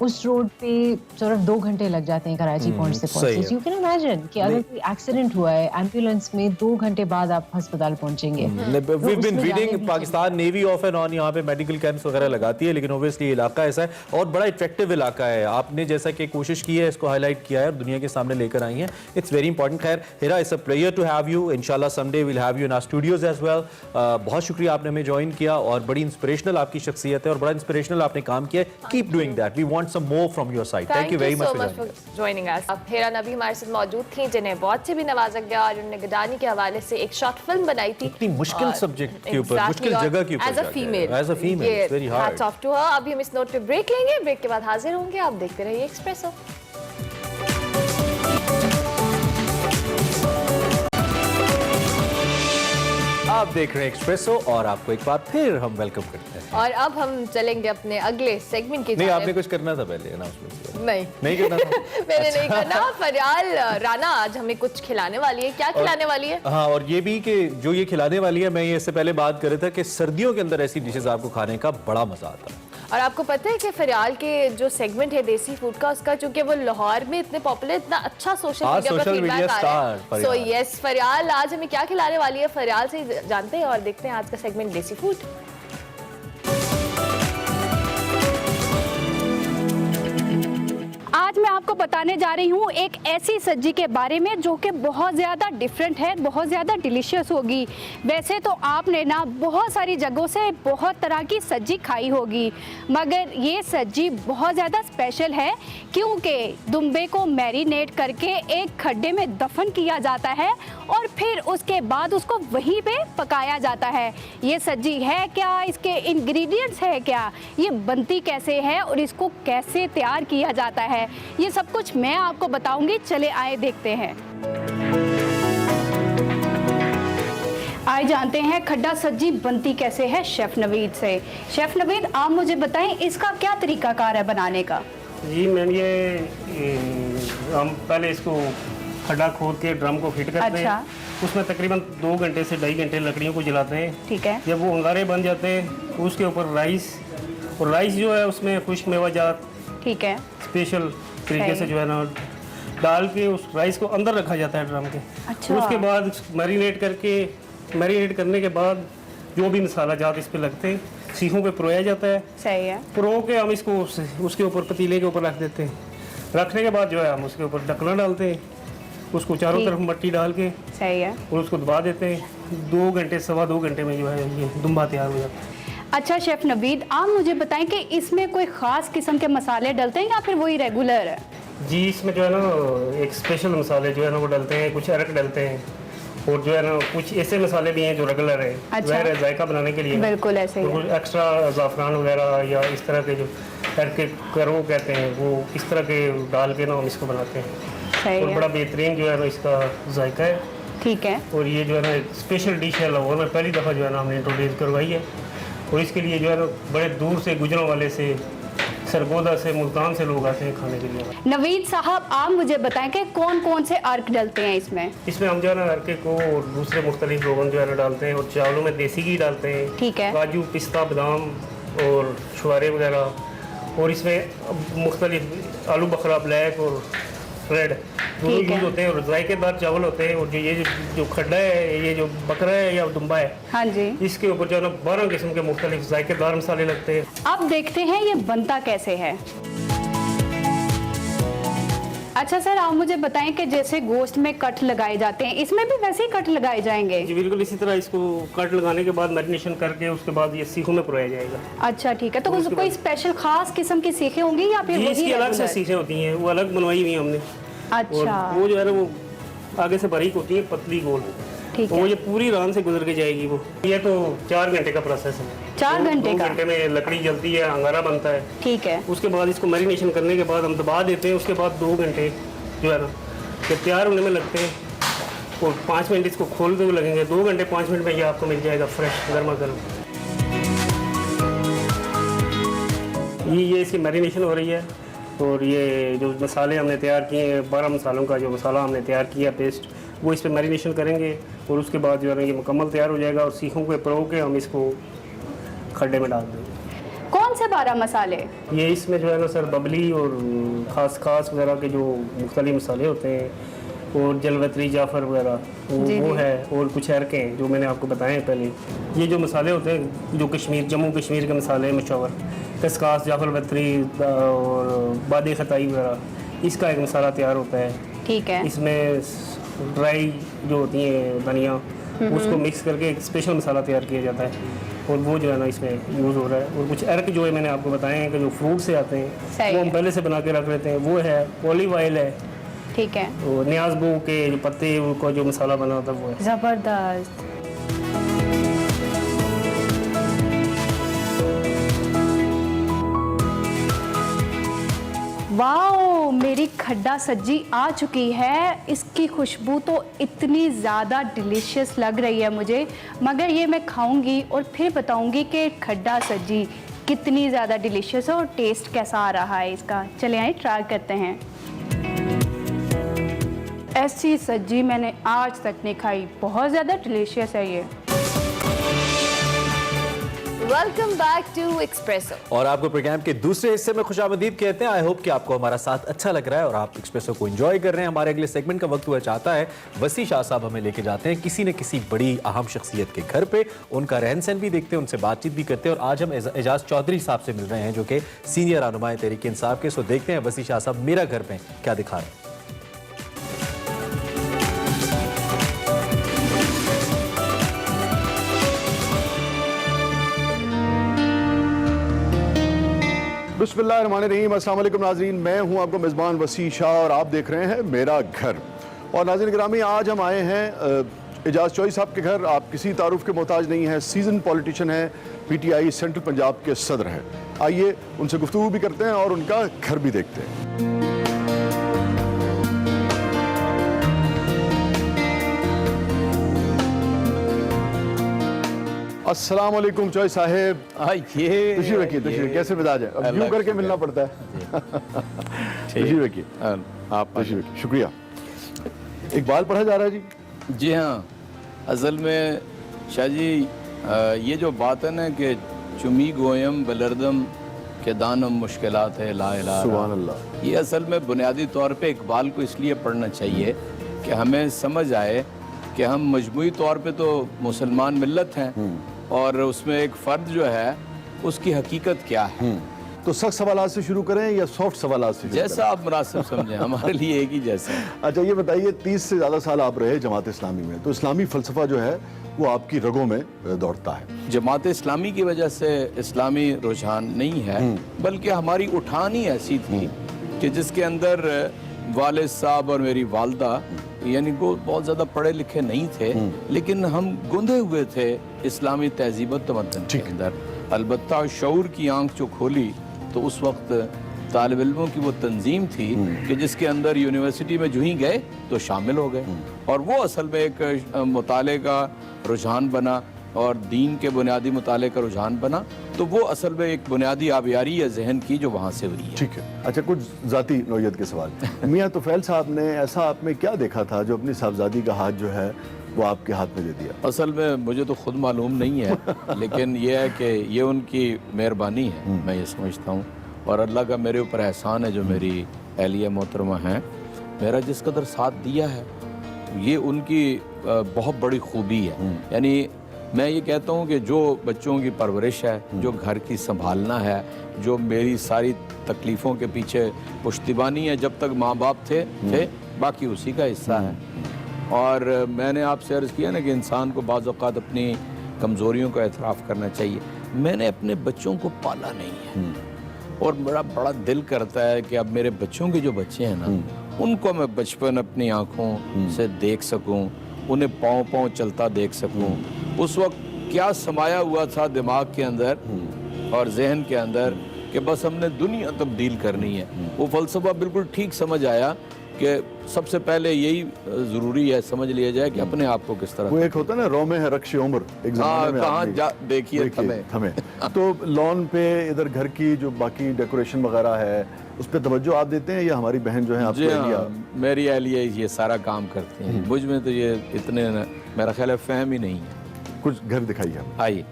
उस रोड पे सिर्फ 2 घंटे लग जाते हैं कराची पहुंचते। यू कैन इमेजिन कि अगर कोई एक्सीडेंट हुआ है एम्बुलेंस में 2 घंटे बाद आप अस्पताल पहुंचेंगे। We've been reading Pakistan navy of and on यहाँ पे मेडिकल कैंप्स वगैरह लगाती है, लेकिन ऑब्वियसली इलाका ऐसा है और बड़ा अट्रैक्टिव इलाका है। आपने जैसा कि कोशिश की है, इसको हाईलाइट किया है और दुनिया के सामने लेकर आई हैं। It's very important. खैर Hira, it's a pleasure to have you. इंशाल्लाह someday will have you in our studios as well. बहुत शुक्रिया आपने हमें ज्वाइन किया और बड़ी इंस्पिरेशनल आपकी शख्सियत है और बड़ा इंस्पिरेशनल आपने काम किया। Keep doing that, we want some more from your side. Thank you very much for joining us. अब हेरा नबी हमारे साथ मौजूद थी, जिन्हें बहुत से भी नवाजा गया और उन्होंने गडानी के हवाले से एक शॉर्ट फिल्म बनाई थी, इतनी मुश्किल सब्जेक्ट के ऊपर, मुश्किल जगह के ऊपर, as a female it's very hard. Hats off to her. अभी हम इस नोट पे ब्रेक लेंगे, ब्रेक के बाद हाजिर होंगे। आप देखते रहिए एक्सप्रेसो। आप देख रहे हैं एक्सप्रेसो और आपको एक बार फिर हम वेलकम करते हैं। और अब हम चलेंगे अपने अगले सेगमेंट की नहीं, जानिब। आपने कुछ करना था पहले अनाउंसमेंट। नहीं करना था। मैंने नहीं करना। फरियाल राना आज हमें कुछ खिलाने वाली है। क्या खिलाने वाली है? हाँ, और ये भी कि जो ये खिलाने वाली है, मैं ये इससे पहले बात कर रहा था कि सर्दियों के अंदर ऐसी डिशेस आपको खाने का बड़ा मजा आता है। और आपको पता है कि फरियाल के जो सेगमेंट है देसी फूड का, उसका चूंकि वो लाहौर में इतने पॉपुलर, इतना अच्छा सोशल आज मीडिया पर social फीडबैक media आ रहा है। star सो यस, फरियाल आज हमें क्या खिलाने वाली है, फरियाल से ही जानते हैं और देखते हैं आज का सेगमेंट देसी फूड। आज मैं आपको बताने जा रही हूँ एक ऐसी सब्जी के बारे में जो कि बहुत ज़्यादा डिफरेंट है, बहुत ज़्यादा डिलीशियस होगी। वैसे तो आपने ना बहुत सारी जगहों से बहुत तरह की सब्जी खाई होगी, मगर ये सब्जी बहुत ज़्यादा स्पेशल है क्योंकि दुम्बे को मैरिनेट करके एक खड्डे में दफन किया जाता है और फिर उसके बाद उसको वहीं पे पकाया जाता है। ये सब्जी है क्या, इसके इंग्रेडिएंट्स है क्या, ये बनती कैसे है और इसको कैसे तैयार किया जाता है, ये सब कुछ मैं आपको बताऊंगी। चले आए देखते हैं। आए जानते हैं खड्डा सब्जी बनती कैसे है शेफ नवीद से। शेफ नवीद, आप मुझे बताएं इसका क्या तरीकाकार है बनाने का? जी मैम, हम पहले इसको खड्डा खोद के ड्रम को फिट करते अच्छा। हैं। उसमें तकरीबन 2 घंटे से 2.5 घंटे लकड़ियों को जलाते हैं। ठीक है। जब वो अंगारे बन जाते हैं उसके ऊपर राइस, और राइस जो है उसमें खुश्क मेवाजात ठीक है। स्पेशल तरीके सही। से जो है ना डाल के उस राइस को अंदर रखा जाता है ड्रम के। अच्छा। उसके बाद मैरिनेट करने के बाद जो भी मसाला जात इस पे लगते हैं, सीखों पे परोया जाता है। सही है। परो के हम इसको उसके ऊपर पतीले के ऊपर रख देते हैं। रखने के बाद जो है हम उसके ऊपर ढकना डालते हैं, उसको चारों ठीक। तरफ मट्टी डाल के सही है। और उसको दबा देते हैं। 2 घंटे, 2.25 घंटे में जो है ये दुम्बा तैयार हो जाता है। अच्छा शेफ नवीद, आप मुझे बताएं कि इसमें कोई ख़ास किस्म के मसाले डलते हैं या फिर वही रेगुलर है? जी, इसमें जो है ना एक स्पेशल मसाले जो है ना वो डलते हैं, कुछ अरक डलते हैं, और जो है ना कुछ ऐसे मसाले भी हैं जो रेगुलर है। अच्छा। ज़ाहिर है जायका बनाने के लिए बिल्कुल ऐसे ही और है। कुछ एक्स्ट्रा ज़ाफ़रान वगैरह या इस तरह के जो करके करो कहते हैं, वो इस तरह के डाल के ना हम इसको बनाते हैं। सही और बड़ा है। बेहतरीन जो है ना इसका जायका है। ठीक है। और ये जो है ना स्पेशल डिश है, लाहौर में पहली दफ़ा जो है ना हमने इंट्रोड्यूस करवाई है। और इसके लिए जो है ना बड़े दूर से गुजरों वाले से, सरगोदा से, मुल्तान से लोग आते हैं खाने के लिए। नवीद साहब, आप मुझे बताएं कि कौन कौन से अर्क डलते हैं इसमें? इसमें हम जो है ना अरके को और दूसरे मुख्तलिफ रोगन जो है ना डालते हैं, और चावलों में देसी घी डालते हैं। ठीक है। काजू, पिस्ता, बादाम और छुआरे वगैरह, और इसमें मुख्तलिफ आलू बखरा, ब्लैक और रेड दोनों ठीक है। यूज़ होते हैं, और जायकेदार चावल होते हैं। और जो खड्डा है, ये जो बकरा है या दुम्बा है, हाँ जी। इसके ऊपर जो है ना 12 किस्म के मुख्तलिफ जायकेदार मसाले लगते हैं। अब देखते हैं ये बनता कैसे है। अच्छा सर, आप मुझे बताएं कि जैसे गोश्त में कट लगाए जाते हैं, इसमें भी वैसे ही कट लगाए जाएंगे? जी बिल्कुल इसी तरह इसको कट लगाने के बाद मैरिनेशन करके उसके बाद ये सीखों में परोया जाएगा। अच्छा ठीक है। तो उसके कोई बाद- स्पेशल खास किस्म की सीखें होंगी या फिर जी, वही इसकी अलग से रेगुलर? सीखें होती हैं, वो अलग बनवाई हुई हैं हमने। और अच्छा वो जो है ना वो आगे से बारीक होती है, पतली गोल। ठीक वो है। ये पूरी रान से गुजर के जाएगी वो। ये तो 4 घंटे का प्रोसेस है। 4 घंटे 2 का? घंटे में लकड़ी जलती है, अंगारा बनता है। ठीक है। उसके बाद इसको मैरिनेशन करने के बाद हम दबा देते हैं। उसके बाद 2 घंटे जो है ना ये तैयार होने में लगते हैं, और 5 मिनट इसको खोलते हुए लगेंगे। 2 घंटे 5 मिनट में ये आपको मिल जाएगा फ्रेश गर्मा गर्म। ये इसकी मैरिनेशन हो रही है, और ये जो मसाले हमने तैयार किए हैं, 12 मसालों का जो मसाला हमने तैयार किया पेस्ट, वो इस पर मैरिनेशन करेंगे। और उसके बाद जो है ना ये मुकम्मल तैयार हो जाएगा, और सीखों के परो के हम इसको खड्डे में डाल देंगे। कौन से 12 मसाले? ये इसमें जो है ना सर बबली और खास वगैरह के जो मुख्तलिफ मसाले होते हैं, और जलवतरी, जाफ़र वगैरह वो है, और कुछ अरके हैं जो मैंने आपको बताए हैं पहले। ये जो मसाले होते हैं जो जम्मू कश्मीर के मसाले मशहूर, खसकास, जाफ़र वतरी और बादी खताई वगैरह, इसका एक मसाला तैयार होता है। ठीक है। इसमें ड्राई जो होती हैं धनिया, उसको मिक्स करके एक स्पेशल मसाला तैयार किया जाता है, और वो जो है ना इसमें यूज़ हो रहा है। और कुछ अर्क जो है मैंने आपको बताए हैं कि जो फ्रूट से आते हैं, सही वो हम है। पहले से बना के रख लेते हैं। वो है ऑलिव ऑयल है, ठीक है। और न्याज़बू के जो पत्ते को जो मसाला बना होता है वो है। जबरदस्त। वाओ, मेरी खड्डा सज्जी आ चुकी है। इसकी खुशबू तो इतनी ज़्यादा डिलीशियस लग रही है मुझे, मगर ये मैं खाऊंगी और फिर बताऊंगी कि खड्डा सज्जी कितनी ज़्यादा डिलीशियस है और टेस्ट कैसा आ रहा है इसका। चले आइए ट्राई करते हैं। ऐसी सज्जी मैंने आज तक नहीं खाई, बहुत ज़्यादा डिलीशियस है ये। Welcome back to Expresso. और आपको प्रोग्राम के दूसरे हिस्से में खुशामदीद कहते हैं। आई होप कि आपको हमारा साथ अच्छा लग रहा है और आप एक्सप्रेसो को एंजॉय कर रहे हैं। हमारे अगले सेगमेंट का वक्त हुआ चाहता है। वसी शाह साहब हमें लेके जाते हैं किसी न किसी बड़ी अहम शख्सियत के घर पे, उनका रहन सहन भी देखते हैं, उनसे बातचीत भी करते हैं। और आज हम एजाज चौधरी साहब से मिल रहे हैं जो कि सीनियर रहनुमा तहरीक इंसाफ के। सो देखते हैं वसी शाह साहब मेरा घर पे क्या दिखा रहे हैं। बिस्मिल्लाहिर्रहमानिर्रहीम। अस्सलाम वालेकुम नाज़रीन, मैं हूं आपका मेज़बान वसी शाह और आप देख रहे हैं मेरा घर। और नाज़रीन गिरामी, आज हम आए हैं एजाज चौधरी साहब के घर। आप किसी तारुफ के मोहताज नहीं हैं, सीजन पॉलिटिशियन हैं, PTI सेंट्रल पंजाब के सदर हैं। आइए उनसे गुफ्तगू भी करते हैं और उनका घर भी देखते हैं। अस्सलाम वालेकुम चौधरी साहब। तशरीफ रखिए। कैसे मिजाज है? अब यूं करके मिलना पड़ता है। तशरीफ रखिए। आप तशरीफ रखिए। शुक्रिया। इकबाल पढ़ा जा रहा है जी? जी हाँ, असल में शाह जी ये जो बात है ना कि चुमी गोयम बलरदम के दानम मुश्किलात है ला इलाहा, सुभान अल्लाह, ये असल में बुनियादी तौर पे इकबाल को इसलिए पढ़ना चाहिए कि हमें समझ आए कि हम मजमूई तौर पे तो मुसलमान मिल्लत हैं और उसमें एक फ़र्द जो है उसकी हकीकत क्या है। तो सख्त सवालात से शुरू करें या सॉफ्ट सवालात से? जैसा आप मुनासिब समझें, हमारे लिए एक ही जैसा है। अच्छा ये बताइए, 30 से ज़्यादा साल आप रहे जमात इस्लामी में, तो इस्लामी फ़लसफ़ा जो है वो आपकी रगों में दौड़ता है। जमात इस्लामी की वजह से इस्लामी रुझान नहीं है, बल्कि हमारी उठान ही ऐसी थी कि जिसके अंदर वालिद साहब और मेरी वालदा यानी वो बहुत ज़्यादा पढ़े लिखे नहीं थे, लेकिन हम गुंधे हुए थे इस्लामी तहजीब व तमद्दुन के अंदर। अलबत्ता शऊर की आंख जो खोली तो उस वक्त तालिब इल्मों की वो तंजीम थी कि जिसके अंदर यूनिवर्सिटी में जो ही गए तो शामिल हो गए, और वो असल में एक मुताले का रुझान बना और दीन के बुनियादी मुताले का रुझान बना। तो वो असल में एक बुनियादी आबियारी या जहन की जो वहाँ से हुई है। ठीक है। अच्छा कुछ ज़ाती नौयत के सवाल। मियाँ तुफैल साहब ने ऐसा आप में क्या देखा था जो अपनी साहबजादी का हाथ जो है वो आपके हाथ में दे दिया? असल में मुझे तो खुद मालूम नहीं है, लेकिन ये है कि ये उनकी मेहरबानी है, मैं ये समझता हूँ। और अल्लाह का मेरे ऊपर एहसान है जो मेरी अहलिया मोहतरमा हैं, मेरा जिस कदर साथ दिया है ये उनकी बहुत बड़ी खूबी है। यानी मैं ये कहता हूँ कि जो बच्चों की परवरिश है, जो घर की संभालना है, जो मेरी सारी तकलीफ़ों के पीछे पुश्तिबानी है, जब तक माँ बाप थे बाकी उसी का हिस्सा है। और मैंने आपसे अर्ज़ किया ना कि इंसान को बाज़ औक़ात अपनी कमज़ोरियों का एतराफ़ करना चाहिए। मैंने अपने बच्चों को पाला नहीं है और मेरा बड़ा दिल करता है कि अब मेरे बच्चों के जो बच्चे हैं ना, उनको मैं बचपन अपनी आँखों से देख सकूँ, उन्हें पाँव पाँव चलता देख सकूँ। उस वक्त क्या समाया हुआ था दिमाग के अंदर और जहन के अंदर कि बस हमने दुनिया तब्दील करनी है। वो फ़लसफ़ा बिल्कुल ठीक समझ आया कि सबसे पहले यही ज़रूरी है समझ लिया जाए कि अपने आप को किस तरह। वो एक होता है ना रोमे है रक्श उम्र, एक ज़माने में कहाँ जा देखिए थमे। तो लॉन पे इधर घर की जो बाकी डेकोरेशन वगैरह है उस पर तवज्जो आप देते हैं या हमारी बहन जो है आपकी अहलिया? मेरी अहलिया ये सारा काम करती हैं, मुझ में तो ये इतने मेरा ख्याल है फहम ही नहीं है। कुछ घर दिखाइए हम। आइए।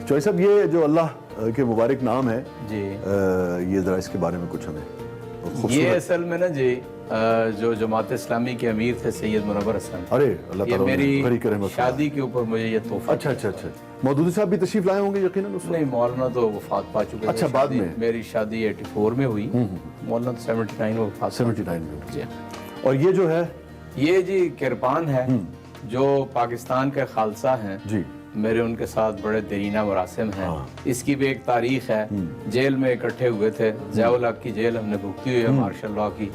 चौधरी साहब ये जो अल्लाह के मुबारक नाम है जी, ये ज़रा इसके बारे में कुछ हमें ये असल में ना जी जो जमात इस्लामी के अमीर थे सैयद मुनव्वर हसन, अरे अल्लाह ये ताला मेरी शादी के ऊपर मुझे ये तोहफा। अच्छा। मौदूदी साहब भी तशरीफ लाए होंगे यकीनन उस वक्त? नहीं, मौलाना तो वफात पा चुके थे। अच्छा, बाद में? मेरी शादी 84 में हुई, मौलाना तो 79 में वफात। 79 में जी। और ये जो है ये जी किरपान है जो पाकिस्तान के खालसा हैं जी, मेरे उनके साथ बड़े देरीना मुरासिम हैं। इसकी भी एक तारीख है। जेल में इकट्ठे हुए थे, ज़ियाउल हक की जेल हमने भुगती हुई है मार्शल लॉ की,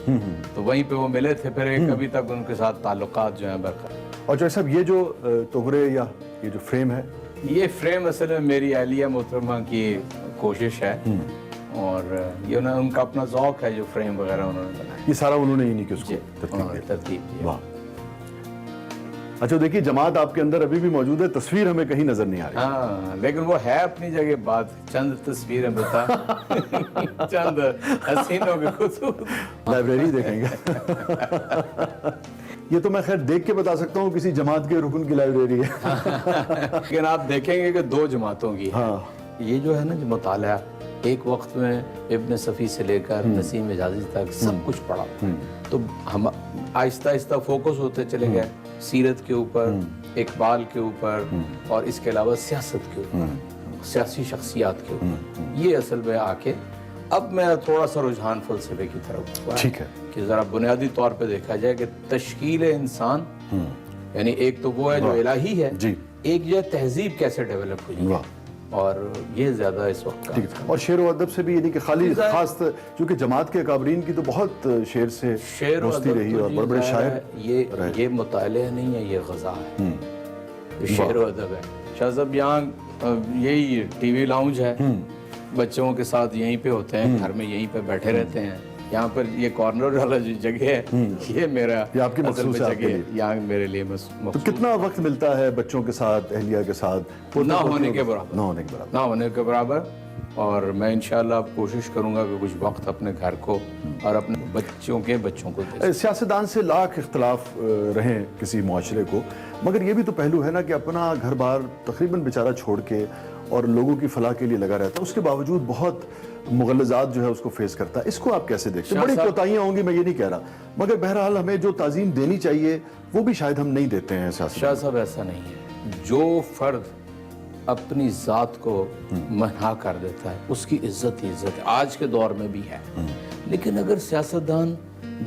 तो वहीं पे वो मिले थे। फिर एक अभी तक उनके साथ ताल्लुकात जो हैं बरकरार। और जो साहब ये जो तोहरे या ये जो फ्रेम है? ये फ्रेम असल में मेरी अहलिया मोहतरमा की कोशिश है और ये उनका अपना ज़ौक है जो फ्रेम वगैरह उन्होंने बनाया। ये सारा उन्होंने ही नहीं कि उसको उन्होंने तरतीब दी। वाह। अच्छा देखिए, जमात आपके अंदर अभी भी मौजूद है, तस्वीर हमें कहीं नजर नहीं आ रही। हाँ, लेकिन वो है अपनी जगह बात, चंद तस्वीरें बता चंद हसीनों की खूबसूरत लाइब्रेरी देखेंगे। ये तो मैं खैर देख के बता सकता हूँ किसी जमात के रुकन की लाइब्रेरी है। लेकिन आप देखेंगे कि दो जमातों की है। हाँ। ये जो है ना जो मुताला, एक वक्त में इब्न सफ़ी से लेकर नसीम एजाजी तक सब कुछ पढ़ा, तो हम आहिस्ता आहिस्ता फोकस होते चले गए सीरत के ऊपर, इकबाल के ऊपर और इसके अलावा सियासत के ऊपर, सियासी शख्सियात के ऊपर। ये असल में आके अब मेरा थोड़ा सा रुझान फलसफे की तरफ हुआ है। ठीक है कि ज़रा बुनियादी तौर पे देखा जाए कि तश्कील इंसान, यानी एक तो वो है जो इलाही है जी, एक जो तहजीब कैसे डेवलप हुई है, और ये ज्यादा इस वक्त का। ठीक है। और शेर व अदब से भी, यानी कि खाली खास क्योंकि जमात के अकाबरीन की तो बहुत शेर से दोस्ती रही और बड़े बड़े शायर। ये मुताले नहीं है, ये गज़ा है, ये शेर व अदब है। शाह साहब यहाँ यही टीवी लाउंज है, बच्चों के साथ यहीं पे होते हैं, घर में यहीं पे बैठे रहते हैं। यहाँ पर ये कॉर्नर वाला जो जगह है ये मेरा, ये आपकी मखसूस जगह है, यहाँ मेरे लिए तो कितना वक्त मिलता है बच्चों के साथ, अहलिया के साथ? ना होने के बराबर, ना होने के बराबर, ना होने के बराबर। और मैं इंशाल्लाह कोशिश करूंगा कि कुछ वक्त अपने घर को और अपने बच्चों को दे। सियासतदान से लाख इख्तलाफ रहें किसी मुआशरे को, मगर ये भी तो पहलू है ना कि अपना घर बार तकरीबन बेचारा छोड़ के और लोगों की फलाह के लिए लगा रहता है, उसके बावजूद बहुत मुगल्लज़ात जो है उसको फेस करता है। इसको आप कैसे देखते हैं? बड़ी कोताहियां होंगी, मैं ये नहीं कह रहा, मगर बहरहाल हमें जो ताज़ीम देनी चाहिए वो भी शायद हम नहीं देते हैं। शाह साहब ऐसा नहीं है, जो फर्द अपनी ज़ात को मना कर देता है उसकी इज्जत ही इज्जत है, आज के दौर में भी है। लेकिन अगर सियासतदान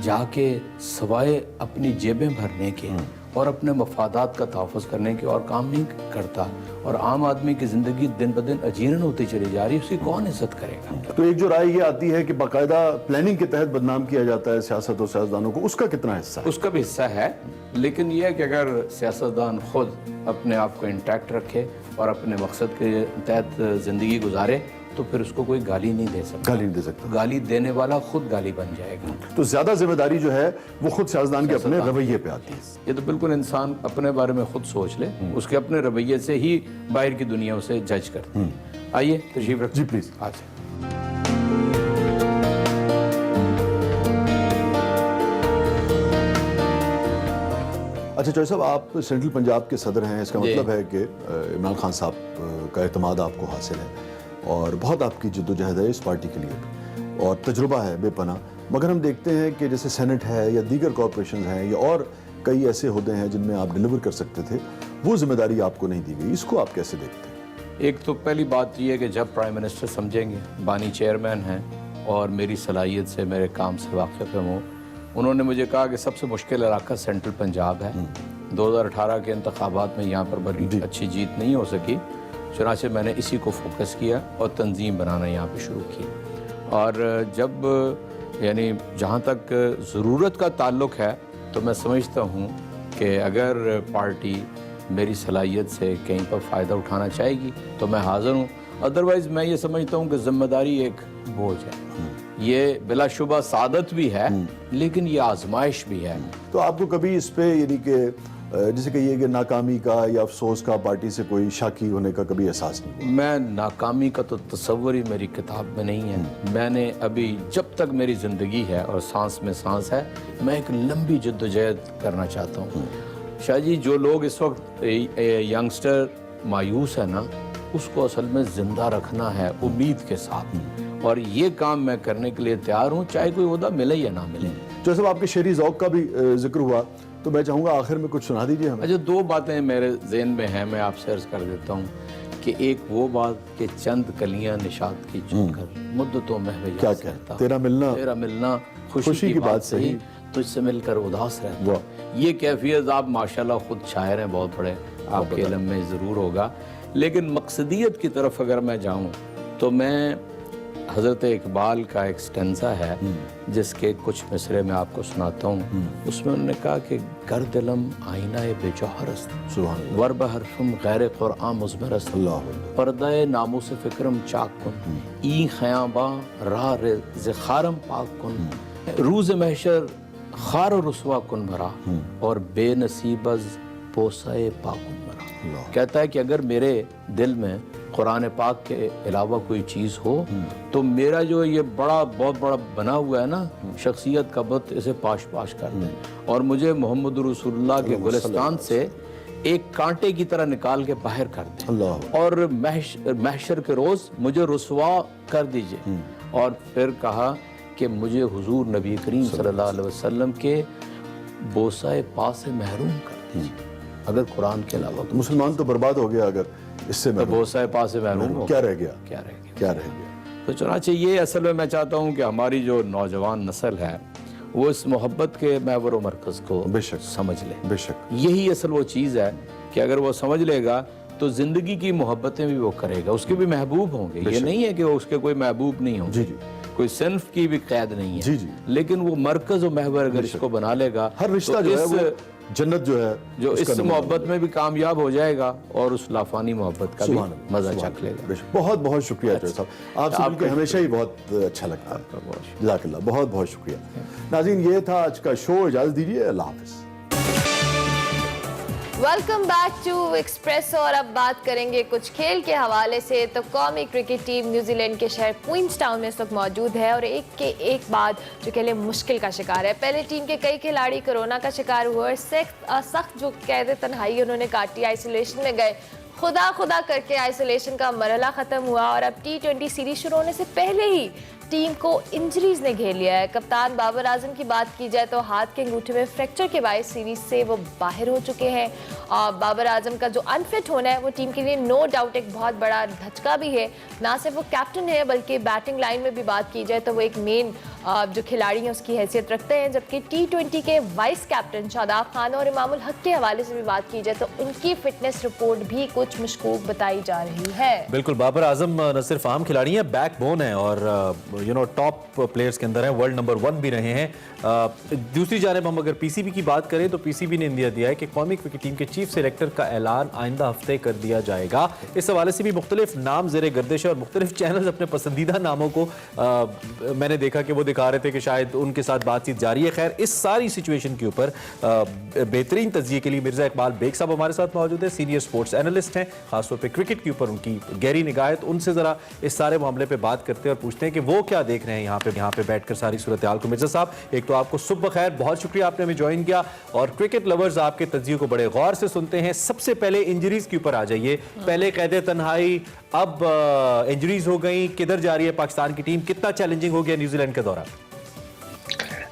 जाके सवाए अपनी जेबें भरने के और अपने मफादात का तहफ़्फ़ुज़ करने के और काम नहीं करता, और आम आदमी की ज़िंदगी दिन ब दिन अजीर्ण होती चली जा रही है, उसकी कौन इज्जत करेगा? तो एक जो राय ये आती है कि बाकायदा प्लानिंग के तहत बदनाम किया जाता है सियासत और सियासतदानों को, उसका कितना हिस्सा है? उसका भी हिस्सा है, लेकिन यह है कि अगर सियासतदान खुद अपने आप को इंटैक्ट रखे और अपने मकसद के तहत ज़िंदगी गुजारे तो फिर उसको कोई गाली नहीं दे सकता। गाली नहीं दे सकता। गाली देने वाला खुद गाली बन जाएगा। तो ज्यादा जिम्मेदारी जो है वो खुद सियासतदान के अपने रवैये पे आती है। ये तो बिल्कुल इंसान अपने बारे में खुद सोच ले, उसके अपने रवैये से ही बाहर की दुनिया उसे जज करती है। आइए तशरीफ रखिए। जी प्लीज। आज अच्छा चौधरी साहब, आप सेंट्रल पंजाब के सदर हैं, इसका मतलब है कि इमरान खान साहब का एतमाद आपको हासिल है और बहुत आपकी जद्दोजहद है इस पार्टी के लिए और तजुर्बा है बेपना। मगर हम देखते हैं कि जैसे सेनेट है या दीगर कॉरपोरेशन हैं या और कई ऐसे ओहदे हैं जिनमें आप डिलीवर कर सकते थे, वो जिम्मेदारी आपको नहीं दी गई, इसको आप कैसे देखते हैं? एक तो पहली बात यह है कि जब प्राइम मिनिस्टर समझेंगे बानी चेयरमैन हैं और मेरी सलाहियत से, मेरे काम से वाकिफ़ हूँ, उन्होंने मुझे कहा कि सबसे मुश्किल इलाका सेंट्रल पंजाब है, 2018 के इंतखाबात में यहाँ पर बड़ी अच्छी जीत नहीं हो सकी, चुनाचे मैंने इसी को फोकस किया और तंजीम बनाना यहाँ पे शुरू की। और जब यानी जहाँ तक ज़रूरत का ताल्लुक़ है तो मैं समझता हूँ कि अगर पार्टी मेरी सलाहियत से कहीं पर फ़ायदा उठाना चाहेगी तो मैं हाज़िर हूँ, अदरवाइज़ मैं ये समझता हूँ कि ज़िम्मेदारी एक बोझ है, ये बिलाशुबा सादत भी है लेकिन ये आजमाइश भी है। तो आपको कभी इस पे यानी कि जैसे कहिए कि नाकामी का या अफसोस का, पार्टी से कोई शाकी होने का कभी एहसास नहीं? मैं नाकामी का तो तस्वर ही मेरी किताब में नहीं है। मैंने अभी जब तक मेरी ज़िंदगी है और सांस में सांस है, मैं एक लंबी जद्दोजहद करना चाहता हूँ। शाह जी, जो लोग इस वक्त यंगस्टर मायूस है ना, उसको असल में ज़िंदा रखना है उम्मीद के साथ, और ये काम मैं करने के लिए तैयार हूँ, चाहे कोई ओहदा मिले या ना मिले। जैसे आपके शेरी ज़ौक़ का भी जिक्र हुआ, तो मैं चाहूँगा आखिर में कुछ सुना दीजिए हमें। अच्छा, दो बातें मेरे ज़हन में हैं, मैं आपसे अर्ज़ कर देता हूँ कि एक वो बात कि चंद कलियाँ निशात की चुनकर मुद्दतों में क्या कहता, तेरा मिलना खुशी की बात सही, तुझसे मिलकर उदास रहता। ये कैफियत आप माशाल्लाह खुद शायर हैं बहुत बड़े, आपके इल्म में ज़रूर होगा, लेकिन मकसदियत की तरफ अगर मैं जाऊँ तो मैं हज़रत इकबाल का एक स्टेंजा है जिसके कुछ मिसरे मैं आपको सुनाता हूँ। उसमें उन्होंने कहा कि गर दिलम आईना बेजौहरस्त वर्ब हरफुम गैर क़ुरआन मुज़मरस्त पर्दा नामूस फ़िक्रम चाक कुन ई ख़याबा राह ज़िखारम पाक कुन रूज़ महशर खार रुस्वा कुन मरा और बेनसीबज पोसाए पाकुन मरा। कहता है कि अगर मेरे दिल में कुरान पाक के अलावा कोई चीज़ हो तो मेरा जो ये बहुत बड़ा बना हुआ है ना शख्सियत का बुत, इसे पाश पाश कर दें और मुझे मोहम्मद रसूलुल्लाह के गुलिस्तान से एक कांटे की तरह निकाल के बाहर कर दें और महशर के रोज़ मुझे रुसवा कर दीजिए। और फिर कहा कि मुझे हुजूर नबी करीम सल्लल्लाहु अलैहि वसल्लम के बोसाए पास से महरूम कर दीजिए। अगर कुरान के अलावा तो मुसलमान तो बर्बाद हो गया, अगर इससे तो बोसाए पास से महरूम हो क्या रह गया? क्या रह गया? तो चुनांचे ये असल में मैं चाहता हूँ कि हमारी जो नौजवान नस्ल है वो इस मोहब्बत के महवर मरकज़ को बेशक समझ ले। बेशक यही असल वो चीज़ है कि अगर वो समझ लेगा तो ज़िंदगी की मोहब्बतें भी वो करेगा, उसके भी महबूब होंगे। ये नहीं है कि वो उसके कोई महबूब नहीं होंगे, कोई सिन्फ की भी कैद नहीं है। लेकिन वो मरकज़ और महवर अगर इसको बना लेगा, हर रिश्ता तो जो है वो जन्नत जो है जो इस मोहब्बत में भी कामयाब हो जाएगा और उस लाफानी मोहब्बत का भी मजा चख लेगा। बहुत बहुत शुक्रिया जोहर साहब, आपसे मिलकर हमेशा ही बहुत अच्छा लगता है। जज़ाकल्लाह, बहुत बहुत शुक्रिया। नाज़रीन, ये था आज का शो, इजाज़त दीजिए, अल्लाह हाफ़िज़। Welcome back to Express. और अब बात करेंगे कुछ खेल के हवाले से। तो कौमी क्रिकेट टीम न्यूजीलैंड के शहर क्वींसटाउन में इस वक्त मौजूद है और एक के एक बाद जो कह लें मुश्किल का शिकार है। पहले टीम के कई खिलाड़ी कोरोना का शिकार हुए और सख्त जो कैद तन्हाई उन्होंने काटी, आइसोलेशन में गए। खुदा करके आइसोलेशन का मरहला ख़त्म हुआ और अब T20 सीरीज शुरू होने से पहले ही टीम को इंजरीज ने घेर लिया है। कप्तान बाबर आजम की बात की जाए तो हाथ के अंगूठे में फ्रैक्चर के बायस सीरीज से वो बाहर हो चुके हैं। और बाबर आजम का जो अनफिट होना है वो टीम के लिए नो डाउट एक बहुत बड़ा धचका भी है। ना सिर्फ वो कैप्टन है बल्कि बैटिंग लाइन में भी बात की जाए तो वो एक मेन जो खिलाड़ी हैं उसकी हैसियत रखते हैं। जबकि T20 के वाइस कैप्टन शादाब खान और इमामुल हक के हवाले से भी बात की जाए तो उनकी फिटनेस रिपोर्ट भी कुछ मशकूक बताई जा रही है। बिल्कुल, बाबर आजम न सिर्फ आम खिलाड़ी हैं, बैकबोन है और टॉप प्लेयर्स के अंदर हैं, वर्ल्ड नंबर 1 भी रहे हैं। दूसरी जानिब हम अगर पीसीबी की बात करें तो पीसीबी ने इंडिया दिया है कि कौमी क्रिकेट टीम के चीफ सेलेक्टर का ऐलान आइंदा हफ्ते कर दिया जाएगा। इस हवाले से भी मुख्तलिफ नाम ज़ेरे गर्दिश है और मुख्तलिफ चैनल अपने पसंदीदा नामों को मैंने देखा कि वो दिखा रहे थे कि शायद उनके साथ बातचीत जारी है। खैर, इस सारी सिचुएशन के ऊपर बेहतरीन तज्जिए के लिए मिर्ज़ा इकबाल बेग साहब हमारे साथ मौजूद है, सीनियर स्पोर्ट्स एनालिस्ट हैं, खासतौर पर क्रिकेट के ऊपर उनकी गहरी निगाह है। तो उनसे ज़रा इस सारे मामले पर बात करते हैं और पूछते हैं कि वो क्या देख रहे हैं यहाँ पे बैठकर सारी सूरत हाल को। मिर्जा साहब, एक तो आपको सुबह खैर, बहुत शुक्रिया आपने हमें ज्वाइन किया और क्रिकेट लवर्स आपके तज्जिए को बड़े गौर से सुनते हैं। सबसे पहले इंजरीज के ऊपर आ जाइए। पहले कैद तन्हाई, अब इंजरीज हो गई, किधर जा रही है पाकिस्तान की टीम? कितना चैलेंजिंग हो गया न्यूजीलैंड का दौरा?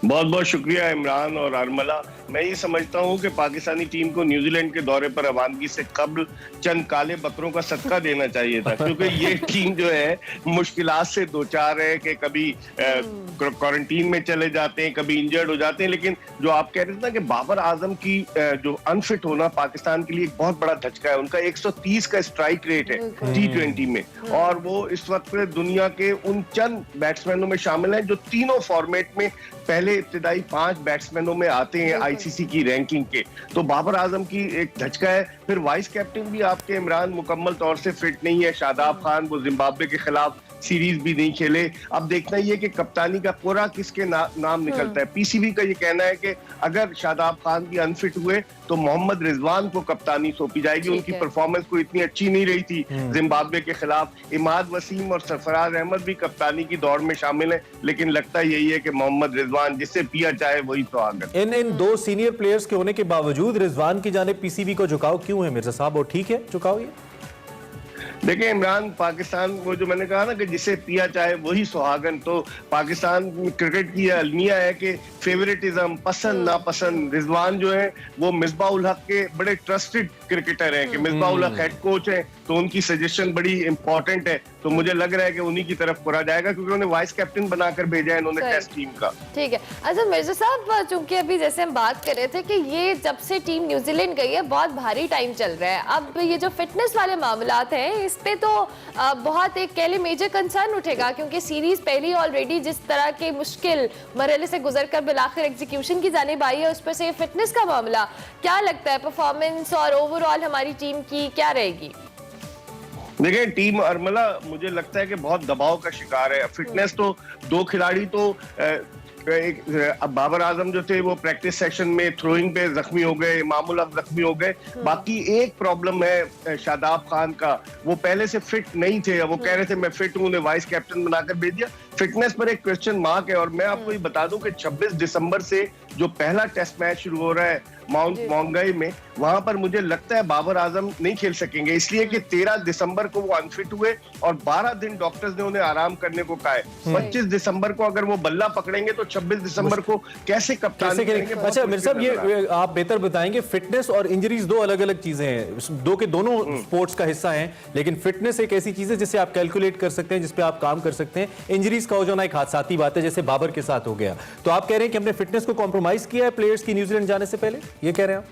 बहुत बहुत शुक्रिया इमरान और अरमला। मैं ये समझता हूँ कि पाकिस्तानी टीम को न्यूजीलैंड के दौरे पर रवानगी से कब्ल चंद काले बकरों का सदका देना चाहिए था, क्योंकि ये टीम जो है मुश्किलात से दो चार है कि कभी क्वारंटीन में चले जाते हैं, कभी इंजर्ड हो जाते हैं। लेकिन जो आप कह रहे थे ना कि बाबर आजम की जो अनफिट होना पाकिस्तान के लिए एक बहुत बड़ा धचका है। उनका 130 का स्ट्राइक रेट है T20 में और वो इस वक्त दुनिया के उन चंद बैट्समैनों में शामिल हैं जो तीनों फॉर्मेट में पहले इब्तिदाई 5 बैट्समैनों में आते हैं आईसीसी की रैंकिंग के। तो बाबर आजम की एक धचका है। फिर वाइस कैप्टन भी आपके इमरान मुकम्मल तौर से फिट नहीं है। शादाब खान, वो जिम्बाब्वे के खिलाफ सीरीज भी नहीं खेले। अब देखना ये कि कप्तानी का कोरा किसके नाम निकलता है। पीसीबी का ये कहना है कि अगर शादाब खान भी अनफिट हुए तो मोहम्मद रिजवान को कप्तानी सौंपी जाएगी। उनकी परफॉर्मेंस कोई इतनी अच्छी नहीं रही थी जिम्बाब्वे के खिलाफ। इमाद वसीम और सरफराज अहमद भी कप्तानी की दौड़ में शामिल है, लेकिन लगता यही है कि मोहम्मद रिजवान जिससे पिया चाहे वही सुहागन। इन दो सीनियर प्लेयर्स के होने के बावजूद रिजवान की जानिब पीसीबी को झुकाव क्यों है मिर्जा साहब? और ठीक है झुकाव? ये देखिए इमरान, पाकिस्तान वो जो मैंने कहा ना कि जिसे पिया चाहे वही सुहागन, तो पाकिस्तान क्रिकेट की अलमिया है कि फेवरेटिज्म, पसंद नापसंद। रिजवान जो है वो मिसबाह उल हक के बड़े ट्रस्टेड क्रिकेटर हैं कि मिसबाह उल हक हेड कोच हैं तो उनकी सजेशन बड़ी इंपॉर्टेंट है। तो मुझे लग रहा है कि उन्हीं की तरफ करा जाएगा, क्योंकि उन्हें वाइस कैप्टन बनाकर भेजा है इन्होंने सही। टेस्ट टीम का। ठीक है। अच्छा मिर्जा साहब, चूंकि अभी जैसे हम बात कर रहे थे कि ये जब से टीम न्यूजीलैंड गई है बहुत भारी टाइम चल रहा है, अब ये जो फिटनेस वाले मामलात हैं इस पे तो बहुत एक कह ले मेजर कंसर्न उठेगा, क्योंकि सीरीज पहली ऑलरेडी जिस तरह के मुश्किल मरहले से गुजरकर बिलाखिर एग्जीक्यूशन की जानिब आई है, उस पर से फिटनेस का मामला, क्या लगता है परफॉर्मेंस और ओवरऑल हमारी टीम की क्या रहेगी? देखिए टीम अरमला मुझे लगता है कि बहुत दबाव का शिकार है। फिटनेस तो दो खिलाड़ी तो अब बाबर आजम जो थे वो प्रैक्टिस सेशन में थ्रोइंग पे जख्मी हो गए, मामूल जख्मी हो गए। बाकी एक प्रॉब्लम है शादाब खान का, वो पहले से फिट नहीं थे, वो कह रहे थे मैं फिट हूं, उन्हें वाइस कैप्टन बनाकर भेज दिया। फिटनेस पर एक क्वेश्चन मार्क है। और मैं आपको ये बता दूं कि 26 दिसंबर से जो पहला टेस्ट मैच शुरू हो रहा है माउंट मोंगई में, वहां पर मुझे लगता है बाबर आजम नहीं खेल सकेंगे, इसलिए कि 13 दिसंबर को वो अनफिट हुए और 12 दिन डॉक्टर्स ने उन्हें आराम करने को कहा है। 25 दिसंबर को अगर वो बल्ला पकड़ेंगे तो 26 दिसंबर को कैसे कप्तानी करेंगे? अच्छा मिर्जा साहब, ये आप बेहतर बताएंगे, फिटनेस और इंजरीज दो अलग अलग चीजें हैं, दो के दोनों स्पोर्ट्स का हिस्सा हैं, लेकिन फिटनेस एक ऐसी चीज है जिसे आप कैलकुलेट कर सकते हैं, जिसपे आप काम कर सकते हैं। इंजरीज का हो जाना एक हादसाती बात है, जैसे बाबर के साथ हो गया। तो आप कह रहे हैं कि हमने फिटनेस को कॉम्प्रोमाइज किया है प्लेयर्स की न्यूजीलैंड जाने से पहले, ये कह रहे हैं आप?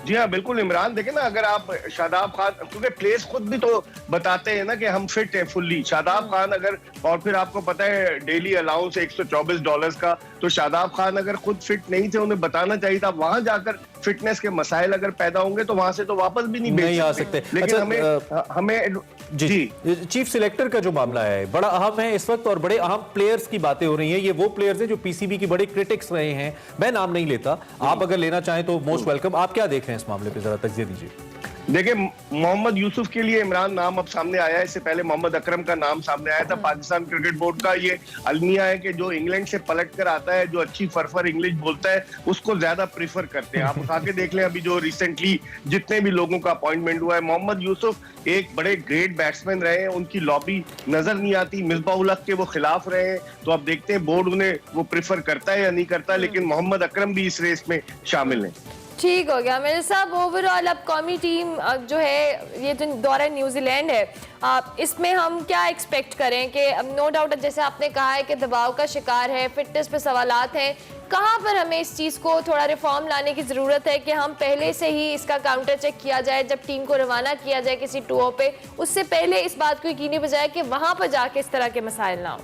जी हाँ बिल्कुल इमरान। देखें ना, अगर आप शादाब खान, क्योंकि प्लेयर्स खुद भी तो बताते हैं ना कि हम फिट हैं फुल्ली। शादाब खान अगर, और फिर आपको पता है डेली अलाउंस $124 का, तो शादाब खान अगर खुद फिट नहीं थे, उन्हें बताना चाहिए था। वहां जाकर फिटनेस के मसाइल अगर पैदा होंगे तो वहां से तो वापस भी नहीं आ सकते। लेकिन अच्छा, हमें जी चीफ सिलेक्टर का जो मामला है बड़ा अहम है इस वक्त, और बड़े अहम प्लेयर्स की बातें हो रही हैं। ये वो प्लेयर्स हैं जो पीसीबी की बड़े क्रिटिक्स रहे हैं, मैं नाम नहीं लेता, आप अगर लेना चाहें तो मोस्ट वेलकम। आप क्या देख रहे हैं इस मामले पे, जरा तज्जिया दीजिए। देखिए मोहम्मद यूसुफ के लिए इमरान नाम अब सामने आया है, इससे पहले मोहम्मद अकरम का नाम सामने आया था। पाकिस्तान क्रिकेट बोर्ड का ये अलमिया है कि जो इंग्लैंड से पलट कर आता है, जो अच्छी फरफर इंग्लिश बोलता है, उसको ज्यादा प्रेफर करते हैं। आप उठा के देख लें, अभी जो रिसेंटली जितने भी लोगों का अपॉइंटमेंट हुआ है, मोहम्मद यूसुफ एक बड़े ग्रेट बैट्समैन रहे हैं, उनकी लॉबी नजर नहीं आती। मिसबाह-उल हक के वो खिलाफ रहे हैं, तो अब देखते हैं बोर्ड उन्हें वो प्रेफर करता है या नहीं करता, लेकिन मोहम्मद अकरम भी इस रेस में शामिल है। ठीक हो गया मेरे साहब। ओवरऑल अब कौमी टीम जो है, ये जो दौरा न्यूजीलैंड है, इसमें हम क्या एक्सपेक्ट करें कि अब नो डाउट जैसे आपने कहा है कि दबाव का शिकार है, फिटनेस पे सवालात हैं, कहाँ पर हमें इस चीज़ को थोड़ा रिफॉर्म लाने की ज़रूरत है कि हम पहले से ही इसका काउंटर चेक किया जाए, जब टीम को रवाना किया जाए किसी टूर पे, उससे पहले इस बात को यकीनी बजाय कि वहाँ पर जाके इस तरह के मसाइल ना हो?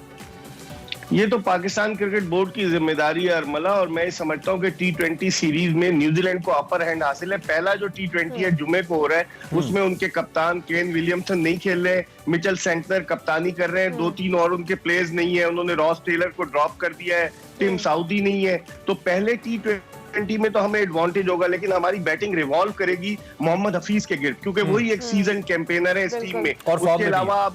ये तो पाकिस्तान क्रिकेट बोर्ड की जिम्मेदारी है अरमला, और मैं समझता हूँ कि T20 सीरीज में न्यूजीलैंड को अपर हैंड हासिल है। पहला जो T20 है जुमे को हो रहा है, उसमें उनके कप्तान केन विलियमसन नहीं खेल रहे, मिचेल सेंटनर कप्तानी कर रहे हैं, 2-3 और उनके प्लेयर्स नहीं है, उन्होंने रॉस टेलर को ड्रॉप कर दिया है, टिम साउदी नहीं है। तो पहले T20 में तो हमें एडवांटेज होगा, लेकिन हमारी बैटिंग रिवॉल्व करेगी मोहम्मद हफीज के गिर्द, क्योंकि वही एक सीजन कैंपेनर है इस टीम में। और उसके अलावा आप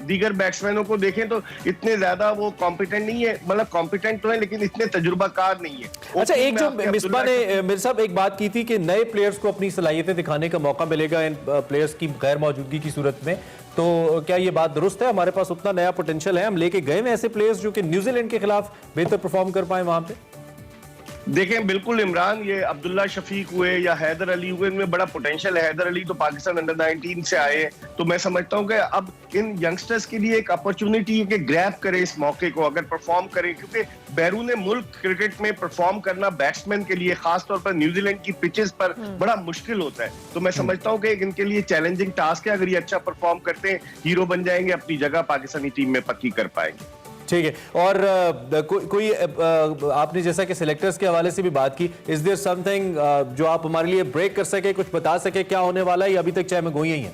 दीगर बैट्समैनों को देखें तो इतने ज्यादा वो कॉम्पिटेंट नहीं है, मतलब कॉम्पिटेंट तो है लेकिन इतने तजुर्बाकार नहीं है। अच्छा, एक जो मिसबा ने मेरे साहब एक बात की थी कि नए प्लेयर्स को अपनी सलाहियतें दिखाने का मौका मिलेगा इन प्लेयर्स की गैर मौजूदगी की सूरत में, तो क्या ये बात दुरुस्त है? हमारे पास उतना नया पोटेंशियल है, हम लेके गए हैं ऐसे प्लेयर्स जो कि न्यूजीलैंड के खिलाफ बेहतर परफॉर्म कर पाए वहां पे? देखें बिल्कुल इमरान, ये अब्दुल्ला शफीक हुए या हैदर अली हुए, इनमें बड़ा पोटेंशियल है। हैदर अली तो पाकिस्तान अंडर 19 से आए हैं, तो मैं समझता हूं कि अब इन यंगस्टर्स के लिए एक अपॉर्चुनिटी है कि ग्रैब करें इस मौके को, अगर परफॉर्म करें, क्योंकि बैरून मुल्क क्रिकेट में परफॉर्म करना बैट्समैन के लिए खासतौर पर न्यूजीलैंड की पिचेस पर बड़ा मुश्किल होता है। तो मैं समझता हूँ कि इनके लिए चैलेंजिंग टास्क है, अगर ये अच्छा परफॉर्म करते हैं, हीरो बन जाएंगे, अपनी जगह पाकिस्तानी टीम में पक्की कर पाएंगे। ठीक है। और कोई आपने जैसा कि सिलेक्टर्स के हवाले से भी बात की, इज देयर समथिंग जो आप हमारे लिए ब्रेक कर सके, कुछ बता सके क्या होने वाला है, या अभी तक चाहे में गोई ही है?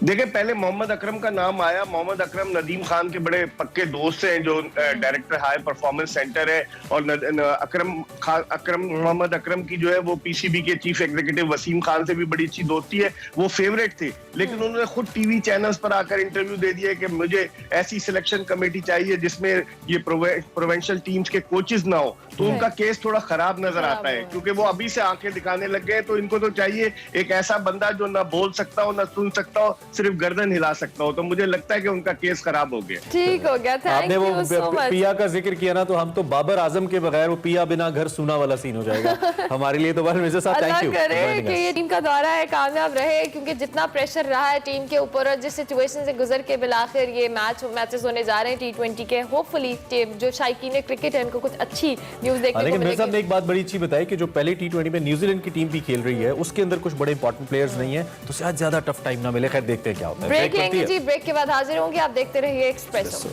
देखिए पहले मोहम्मद अकरम का नाम आया। मोहम्मद अकरम नदीम खान के बड़े पक्के दोस्त हैं, जो डायरेक्टर हाई परफॉर्मेंस सेंटर है, और मोहम्मद अकरम की जो है वो पीसीबी के चीफ एग्जीक्यूटिव वसीम खान से भी बड़ी अच्छी दोस्ती है, वो फेवरेट थे। लेकिन उन्होंने खुद टीवी चैनल्स पर आकर इंटरव्यू दे दिया कि मुझे ऐसी सिलेक्शन कमेटी चाहिए जिसमें ये प्रोविंशियल टीम्स के कोचेस ना हो। तो उनका केस थोड़ा खराब नजर आता है, क्योंकि वो अभी से आंखें दिखाने लग गए। तो इनको तो चाहिए एक ऐसा बंदा जो ना बोल सकता हो, ना सुन सकता हो, सिर्फ गर्दन हिला सकता हो, तो मुझे लगता है कि उनका केस खराब हो गया। ठीक हो गया, थैंक आपने वो यू सो मच। पिया का जिक्र किया ना, तो हम तो बाबर आजम के बगैर वो पिया बिना घर सुना वाला सीन हो जाएगा हमारे लिए। तो मिर्जा साहब, अल्लाह थैंक यू करे कि ये टीम का दौरा है कामयाब रहे, क्योंकि जितना प्रेशर रहा है टीम के ऊपर और जिस सिचुएशन से गुजर के बिलाखिर ये मैचेस होने जा रहे हैं T20 के, होपफुली टीम जो शायकीन क्रिकेट है उनको कुछ अच्छी न्यूज देखने को लेकिन मिर्जा साहब मिलेगी। ने एक बात बड़ी अच्छी बताई कि जो पहले T20 में न्यूजीलैंड की टीम भी खेल रही है, उसके अंदर कुछ बड़े इंपॉर्टेंट प्लेयर्स नहीं है, तो शायद ज्यादा टफ टाइम ना मिले। खैर देखते हैं क्या होता है। ब्रेक लेंगे जी, ब्रेक के बाद हाजिर होंगे, आप देखते रहिए एक्सप्रेसो।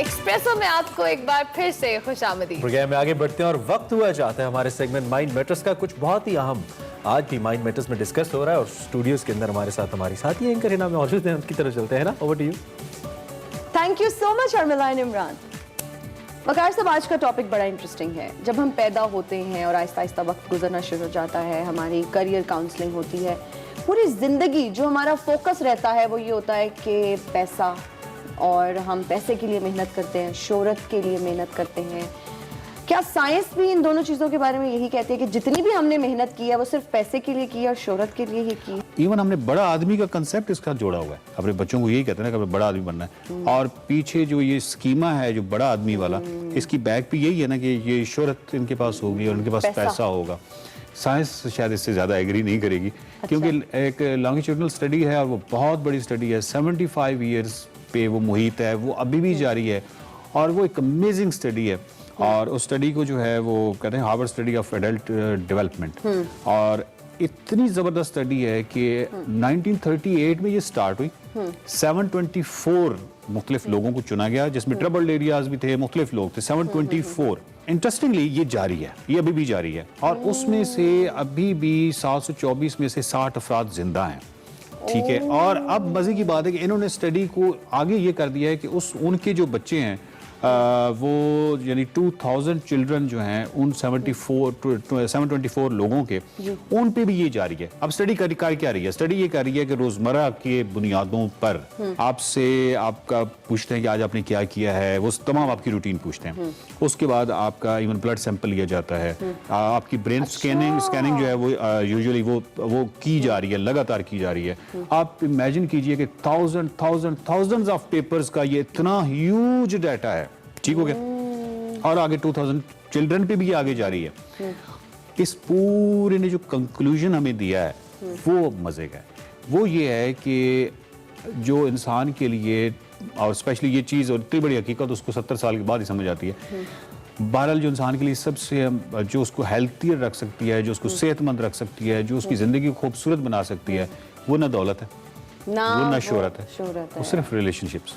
एक्सप्रेसो में आपको एक बार फिर से खुशामदीद। प्रोग्राम में आगे बढ़ते हैं और वक्त हुआ चाहता है हमारे सेगमेंट माइंड मैटर्स का। कुछ बहुत ही अहम आज भी माइंड मैटर्स में डिस्कस हो रहा है और स्टूडियोज के अंदर हमारे साथ ही एंकर हिना मौजूद हैं, उनकी तरफ चलते हैं ना। Over to you. Thank you so much Urmila and Imran. Waqar साहब, आज का टॉपिक बड़ा इंटरेस्टिंग है। जब हम पैदा होते हैं और आहिस्ता आहिस्ता वक्त गुजरना शुरू हो जाता है, हमारी करियर काउंसलिंग होती है, पूरी ज़िंदगी जो हमारा फोकस रहता है वो ये होता है कि पैसा, और हम पैसे के लिए मेहनत करते हैं, शोहरत के लिए मेहनत करते हैं। क्या साइंस भी इन दोनों चीज़ों के बारे में यही कहती है कि जितनी भी हमने मेहनत की है वो सिर्फ पैसे के लिए की है और शोहरत के लिए ही की? इवन हमने बड़ा आदमी का कंसेप्ट इसके साथ जोड़ा हुआ है। अपने बच्चों को यही कहते हैं ना कि हमें बड़ा आदमी बनना है, और पीछे जो ये स्कीमा है जो बड़ा आदमी वाला, इसकी बैक पे यही है ना कि ये शोहरत इनके पास होगी और उनके पास पैसा होगा। साइंस शायद इससे ज़्यादा एग्री नहीं करेगी, क्योंकि एक लॉन्गिट्यूडनल स्टडी है और वो बहुत बड़ी स्टडी है। 75 ईयर्स पे वो मुहित है, वो अभी भी जारी है और वो एक अमेजिंग स्टडी है। और उस स्टडी को जो है वो कहते हैं Harvard study of adult development, और इतनी ज़बरदस्त स्टडी है कि 1938 में ये स्टार्ट हुई। 724 मुख्तलिफ लोगों को चुना गया, जिसमें ट्रबल्ड एरियाज भी थे, मुख्तलिफ लोग थे। 724 इंटरेस्टिंगली ये जारी है, ये अभी भी जारी है, और उसमें से अभी भी 724 में से 60 अफराद जिंदा हैं। ठीक है, और अब मजे की बात है कि इन्होंने स्टडी को आगे ये कर दिया है कि उनके जो बच्चे हैं वो यानी 2000 चिल्ड्रन जो हैं उन 724 लोगों के, उन पे भी ये जारी है। अब स्टडी क्या रही है? स्टडी ये कर रही है कि रोजमर्रा के बुनियादों पर आपसे आपका पूछते हैं कि आज आपने क्या किया है, वो तमाम आपकी रूटीन पूछते हैं। उसके बाद आपका इवन ब्लड सैंपल लिया जाता है, आपकी ब्रेन स्कैनिंग जो है वो यूजुअली वो की जा रही है, लगातार की जा रही है। आप इमेजिन कीजिए कि थाउजेंड्स ऑफ पेपर्स का ये इतना ह्यूज डाटा है। ठीक हो गया, और आगे 2000 चिल्ड्रन पे भी आगे जा रही है। इस पूरे ने जो कंक्लूजन हमें दिया है वो मजे का है। वो ये है कि जो इंसान के लिए, और स्पेशली ये चीज़ और इतनी बड़ी हकीकत उसको 70 साल के बाद ही समझ आती है। बहरहाल जो इंसान के लिए सबसे जो उसको हेल्थियर रख सकती है, जो उसको सेहतमंद रख सकती है, जो उसकी ज़िंदगी को खूबसूरत बना सकती है, वो ना दौलत है, वो ना शोहरत है, वो सिर्फ रिलेशनशिप्स।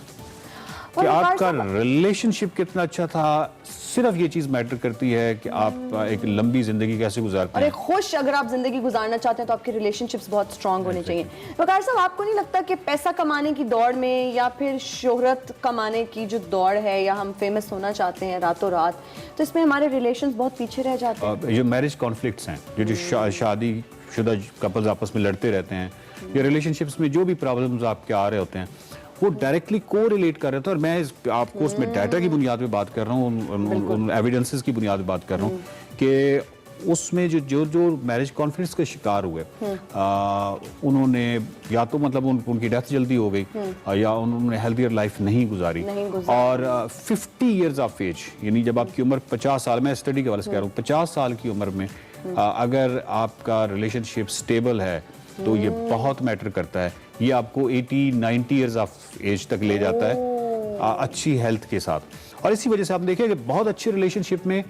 कि आपका रिलेशनशिप कितना अच्छा था, सिर्फ ये चीज मैटर करती है कि आप एक लंबी जिंदगी कैसे गुजारते हैं। और एक खुश अगर आप जिंदगी गुजारना चाहते हैं तो आपके रिलेशनशिप्स बहुत स्ट्रांग होने चाहिए। वकार साहब, आपको नहीं लगता कि पैसा कमाने की दौड़ में या फिर शोहरत कमाने की जो दौड़ है, या हम फेमस होना चाहते हैं रातों रात, तो इसमें हमारे रिलेशंस बहुत पीछे रह जाते हैं? जो मैरिज कॉन्फ्लिक्ट्स हैं, जो शादी शुदा कपल्स आपस में लड़ते रहते हैं, या रिलेशनशिप्स में जो भी प्रॉब्लम्स आपके आ रहे होते हैं, वो डायरेक्टली को रिलेट कर रहे थे। और मैं आपको उसमें डाटा की बुनियाद पे बात कर रहा हूँ, उन एविडेंसेस की बुनियाद पे बात कर रहा हूँ कि उसमें जो मैरिज कॉन्फ्लिक्ट्स के शिकार हुए, उन्होंने या तो मतलब उनकी डेथ जल्दी हो गई, या उन्होंने हेल्थियर लाइफ नहीं गुजारी। और 50 ईयर्स ऑफ एज, यानी जब आपकी उम्र 50 साल, मैं स्टडी के वाले से कह रहा हूँ, 50 साल की उम्र में अगर आपका रिलेशनशिप स्टेबल है तो ये बहुत मैटर करता है। ये आपको 80-90 ईयर्स ऑफ एज तक ले जाता है अच्छी हेल्थ के साथ। और इसी वजह से आप देखिए कि बहुत अच्छे रिलेशनशिप में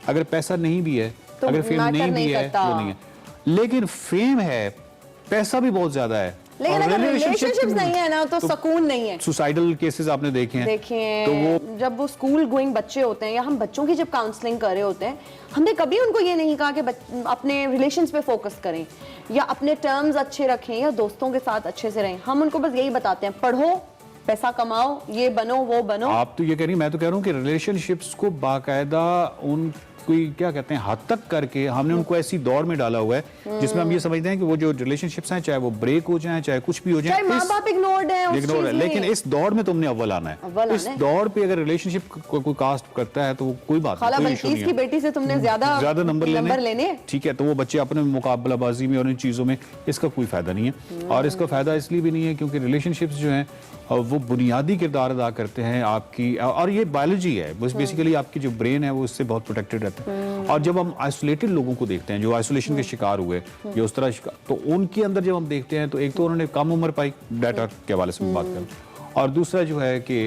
अगर पैसा नहीं भी है, तो अगर फेम नहीं भी है, वो नहीं है, लेकिन फेम है, पैसा भी बहुत ज्यादा है, लेकिन अगर रिलेशनशिप्स नहीं है ना तो सुकून नहीं है। सुसाइडल केसेस आपने देखे हैं, तो वो जब वो स्कूल गोइंग बच्चे होते हैं, या हम बच्चों की जब काउंसलिंग कर रहे होते हैं, हमने कभी उनको ये नहीं कहा कि अपने रिलेशंस पे फोकस करें या अपने टर्म्स अच्छे रखें या दोस्तों के साथ अच्छे से रहें। हम उनको बस यही बताते हैं, पढ़ो, पैसा कमाओ, ये बनो वो बनो। आप तो ये कह रही, मैं तो कह रहा हूँ कि रिलेशनशिप्स को बाकायदा उन कोई क्या कहते हैं हद तक करके हमने उनको ऐसी दौड़ में डाला हुआ है जिसमें हम ये समझते हैं कि वो जो रिलेशनशिप्स हैं चाहे वो ब्रेक हो जाए चाहे कुछ भी हो जाए, चाहे माँ बाप इग्नोर्ड है उस चीज में, लेकिन इस दौड़ में तुमने अव्वल आना है। इस दौड़ पे अगर रिलेशनशिप को कोई कास्ट करता है तो वो कोई बात नहीं, कोई इशू नहीं की बेटी से तुमने ज्यादा नंबर लेने, ठीक है, तो वो बच्चे अपने मुकाबलाबाजी में और इन चीजों में इसका कोई फायदा नहीं है। और इसका फायदा इसलिए भी नहीं है क्योंकि रिलेशनशिप्स जो हैं वो बुनियादी किरदार अदा करते हैं आपकी, और ये बायोलॉजी है, बस बेसिकली आपकी जो ब्रेन है वो इससे बहुत प्रोटेक्टेड रहता है। और जब हम आइसोलेटेड लोगों को देखते हैं जो आइसोलेशन के शिकार हुए या उस तरह तो उनके अंदर जब हम देखते हैं तो एक तो उन्होंने कम उम्र पाई, डाटा के हवाले से बात करें, और दूसरा जो है कि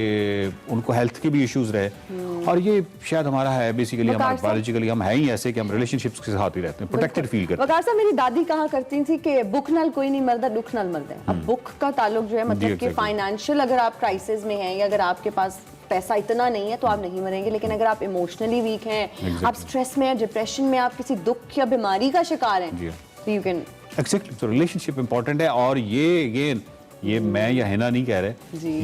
उनको हेल्थ के भी इश्यूज रहे, और ये शायद हमारा है बेसिकली, हमारा बायोलॉजिकली हम है ही ऐसे कि हम रिलेशनशिप्स के साथ ही रहते हैं, प्रोटेक्टेड फील करते हैं। वकार साहब, मेरी दादी कहा करती थी कि बुक नाल कोई नहीं मरदा, दुख नाल मरदा है। अब बुक का ताल्लुक जो है मतलब कि फाइनेंशियल, अगर आप क्राइसिस में हैं या अगर आपके पास पैसा इतना नहीं है तो आप नहीं मरेंगे, लेकिन अगर आप इमोशनली वीक हैं, आप स्ट्रेस में, डिप्रेशन में, आप किसी दुख या बीमारी का शिकार हैं, तो यू कैन एक्जेक्टली, तो रिलेशनशिप इंपॉर्टेंट है। और ये अगेन ये मैं या हिना नहीं कह रहे,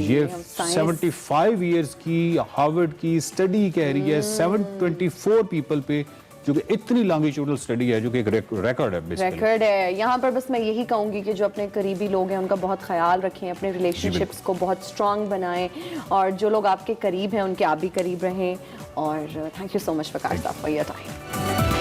ये 75 इयर्स की हार्वर्ड की स्टडी कह रही है, 724 पीपल पे, जो कि इतनी लॉन्गिट्यूडनल स्टडी है, जो कि एक रिकॉर्ड है बेसिकली। रिकॉर्ड है। यहाँ पर बस मैं यही कहूँगी कि जो अपने करीबी लोग हैं उनका बहुत ख्याल रखें, अपने रिलेशनशिप्स को बहुत स्ट्रांग बनाएं, और जो लोग आपके करीब हैं उनके आप भी करीब रहें। और thank you so much Waqar साहब for your time.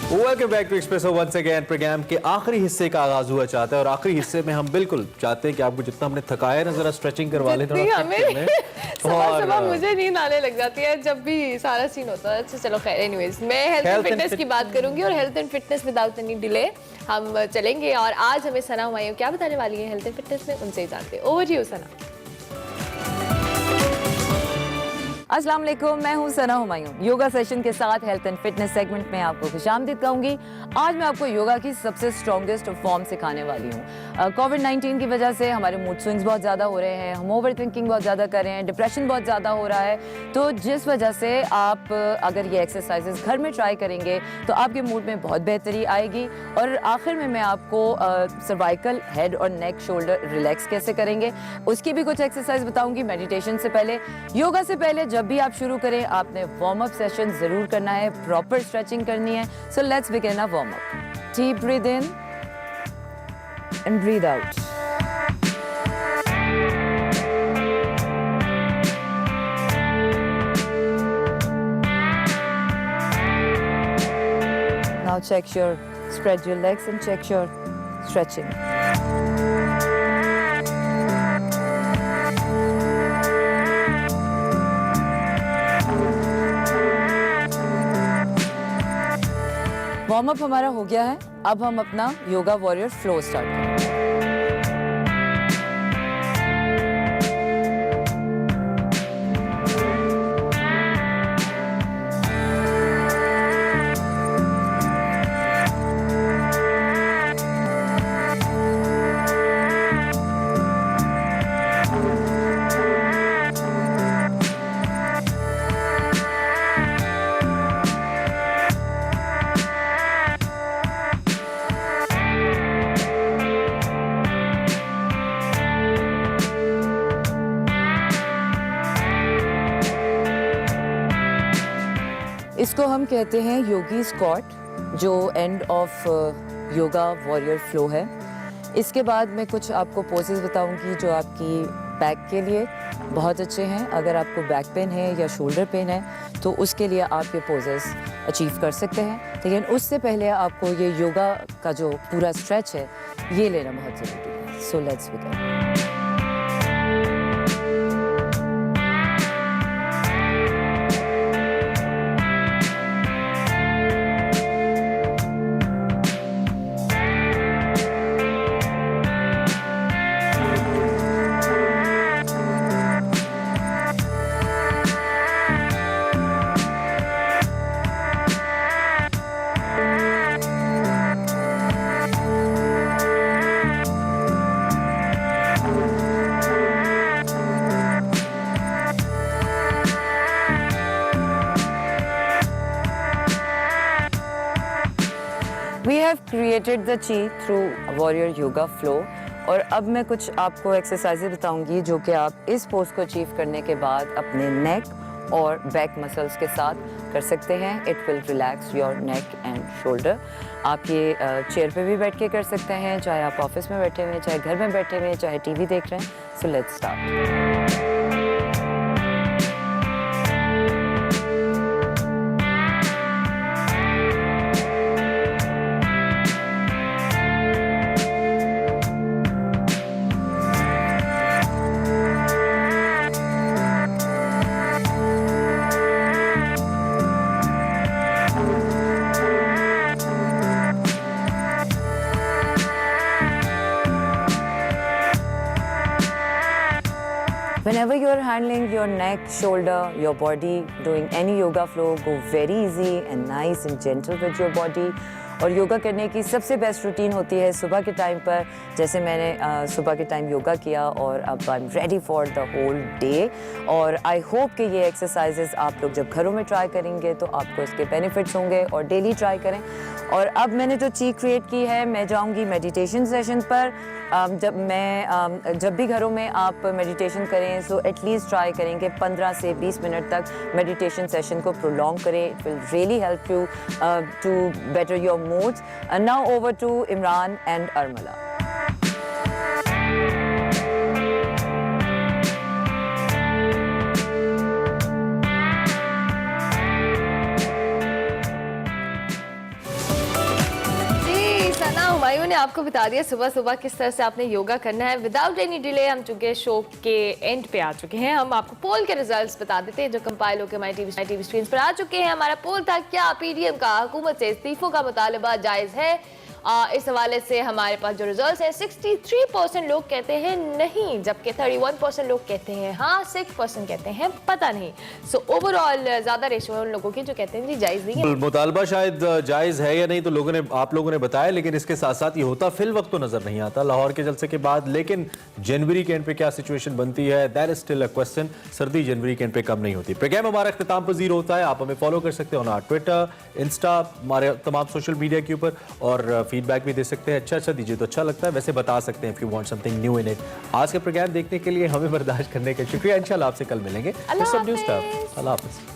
Welcome back to Expresso once again. Programme के आखिरी हिस्से का आगाज हुआ चाहता है, और आखिरी हिस्से में हम बिल्कुल चाहते हैं कि आपको जितना हमने थकाया ना, जरा स्ट्रेचिंग करवा लें थोड़ा। सुबह मुझे नींद आने लग जाती है जब भी सारा सीन होता है। अच्छा चलो खैर, एनीवेज मैं हेल्थ एंड फिटनेस की बात करूंगी, और health and fitness without any delay हम चलेंगे। और आज हमें सना हुमायूं क्या बताने वाली है हेल्थ एंड फिटनेस में, उनसे ही जानते हैं। ओवर टू यू सना। अस्सलाम वालेकुम, मैं हूं सना हुमायूं। योगा सेशन के साथ हेल्थ एंड फिटनेस सेगमेंट में आपको खुशामदीद कहूंगी। आज मैं आपको योगा की सबसे स्ट्रॉन्गेस्ट फॉर्म सिखाने वाली हूं। कोविड-19 की वजह से हमारे मूड स्विंग्स बहुत ज़्यादा हो रहे हैं, हम ओवर थिंकिंग बहुत ज़्यादा कर रहे हैं, डिप्रेशन बहुत ज़्यादा हो रहा है, तो जिस वजह से आप अगर ये एक्सरसाइजेस घर में ट्राई करेंगे तो आपके मूड में बहुत बेहतरी आएगी। और आखिर में मैं आपको सर्वाइकल, हेड और नेक, शोल्डर रिलैक्स कैसे करेंगे उसकी भी कुछ एक्सरसाइज बताऊंगी मेडिटेशन से पहले। योगा से पहले जब भी आप शुरू करें आपने वार्म अप सेशन जरूर करना है, प्रॉपर स्ट्रेचिंग करनी है। So let's begin a warm up. Deep breath in and breath out. Now check your, spread your legs and check your stretching. Warm up हमारा हो गया है, अब हम अपना योगा वॉरियर फ्लो स्टार्ट करेंगे। इसको हम कहते हैं योगी स्क्वाट, जो end of yoga warrior flow है। इसके बाद मैं कुछ आपको पोजेस बताऊंगी जो आपकी बैक के लिए बहुत अच्छे हैं। अगर आपको बैक पेन है या शोल्डर पेन है तो उसके लिए आप ये पोजेस अचीव कर सकते हैं, लेकिन उससे पहले आपको ये योगा का जो पूरा स्ट्रेच है ये लेना बहुत ज़रूरी है। So let's begin. We have created the chi through warrior yoga flow, और अब मैं कुछ आपको एक्सरसाइजेज बताऊंगी जो कि आप इस पोज को अचीव करने के बाद अपने नेक और बैक मसल्स के साथ कर सकते हैं। It will relax your neck and shoulder. आप ये चेयर पे भी बैठ के कर सकते हैं, चाहे आप ऑफिस में बैठे हुए हैं, चाहे घर में बैठे हुए हैं, चाहे टीवी देख रहे हैं। So let's start. Whenever you're handling your neck, shoulder, your body, doing any yoga flow, go very easy and nice and gentle with your body. और योगा करने की सबसे बेस्ट रूटीन होती है सुबह के टाइम पर, जैसे मैंने सुबह के टाइम योगा किया और अब I am ready for the whole day. और आई होप कि ये एक्सरसाइजेज आप लोग जब घरों में ट्राई करेंगे तो आपको इसके बेनिफिट्स होंगे और डेली ट्राई करें। और अब मैंने जो चीज़ क्रिएट की है, मैं जाऊंगी मेडिटेशन सेशन पर। जब भी घरों में आप मेडिटेशन करें सो एटलीस्ट ट्राई करेंगे 15 से 20 मिनट तक मेडिटेशन सेशन को प्रोलॉन्ग करें। It will really help you to better your moods. And now over to Imran and Armala. Humayun ने आपको बता दिया सुबह सुबह किस तरह से आपने योगा करना है। विदाउट एनी डिले हम चूंकि शो के एंड पे आ चुके हैं, हम आपको पोल के रिजल्ट्स बता देते हैं जो कंपाइल होकर हमारी टीवी स्क्रीन पर आ चुके हैं। हमारा पोल था, क्या पीडीएम का हुकूमत से इस्तीफों का मुतालबा जायज़ है? इस हवाले से हमारे पास जो रिजल्ट्स हैं, 63% लोग कहते हैं नहीं, जबकि 31% लोग कहते हैं हाँ, 6% कहते हैं पता नहीं। सो ओवरऑल ज़्यादा रेशो है उन लोगों की जो कहते हैं जी जायज़ नहीं है। मुतालबा शायद जायज़ है या नहीं तो आप लोगों ने बताया, लेकिन इसके साथ साथ ये होता फिल वक्त तो नजर नहीं आता लाहौर के जलसे के बाद। लेकिन जनवरी के एंड पे क्या सिचुएशन बनती है, that is still a question. सर्दी जनवरी के एंड पे कम नहीं होती। प्रोग्राम हमारा इख्तिताम पज़ीर होता है। आप हमें फॉलो कर सकते हो ना ट्विटर, इंस्टा, हमारे तमाम सोशल मीडिया के ऊपर, और फीडबैक भी दे सकते हैं। अच्छा दीजिए तो अच्छा लगता है, वैसे बता सकते हैं if you want something new in it. आज के प्रोग्राम देखने के लिए हमें बर्दाश्त करने का शुक्रिया। इंशाल्लाह आपसे कल मिलेंगे। अल्लाह हाफ़िज़। अल्लाह हाफ़िज़।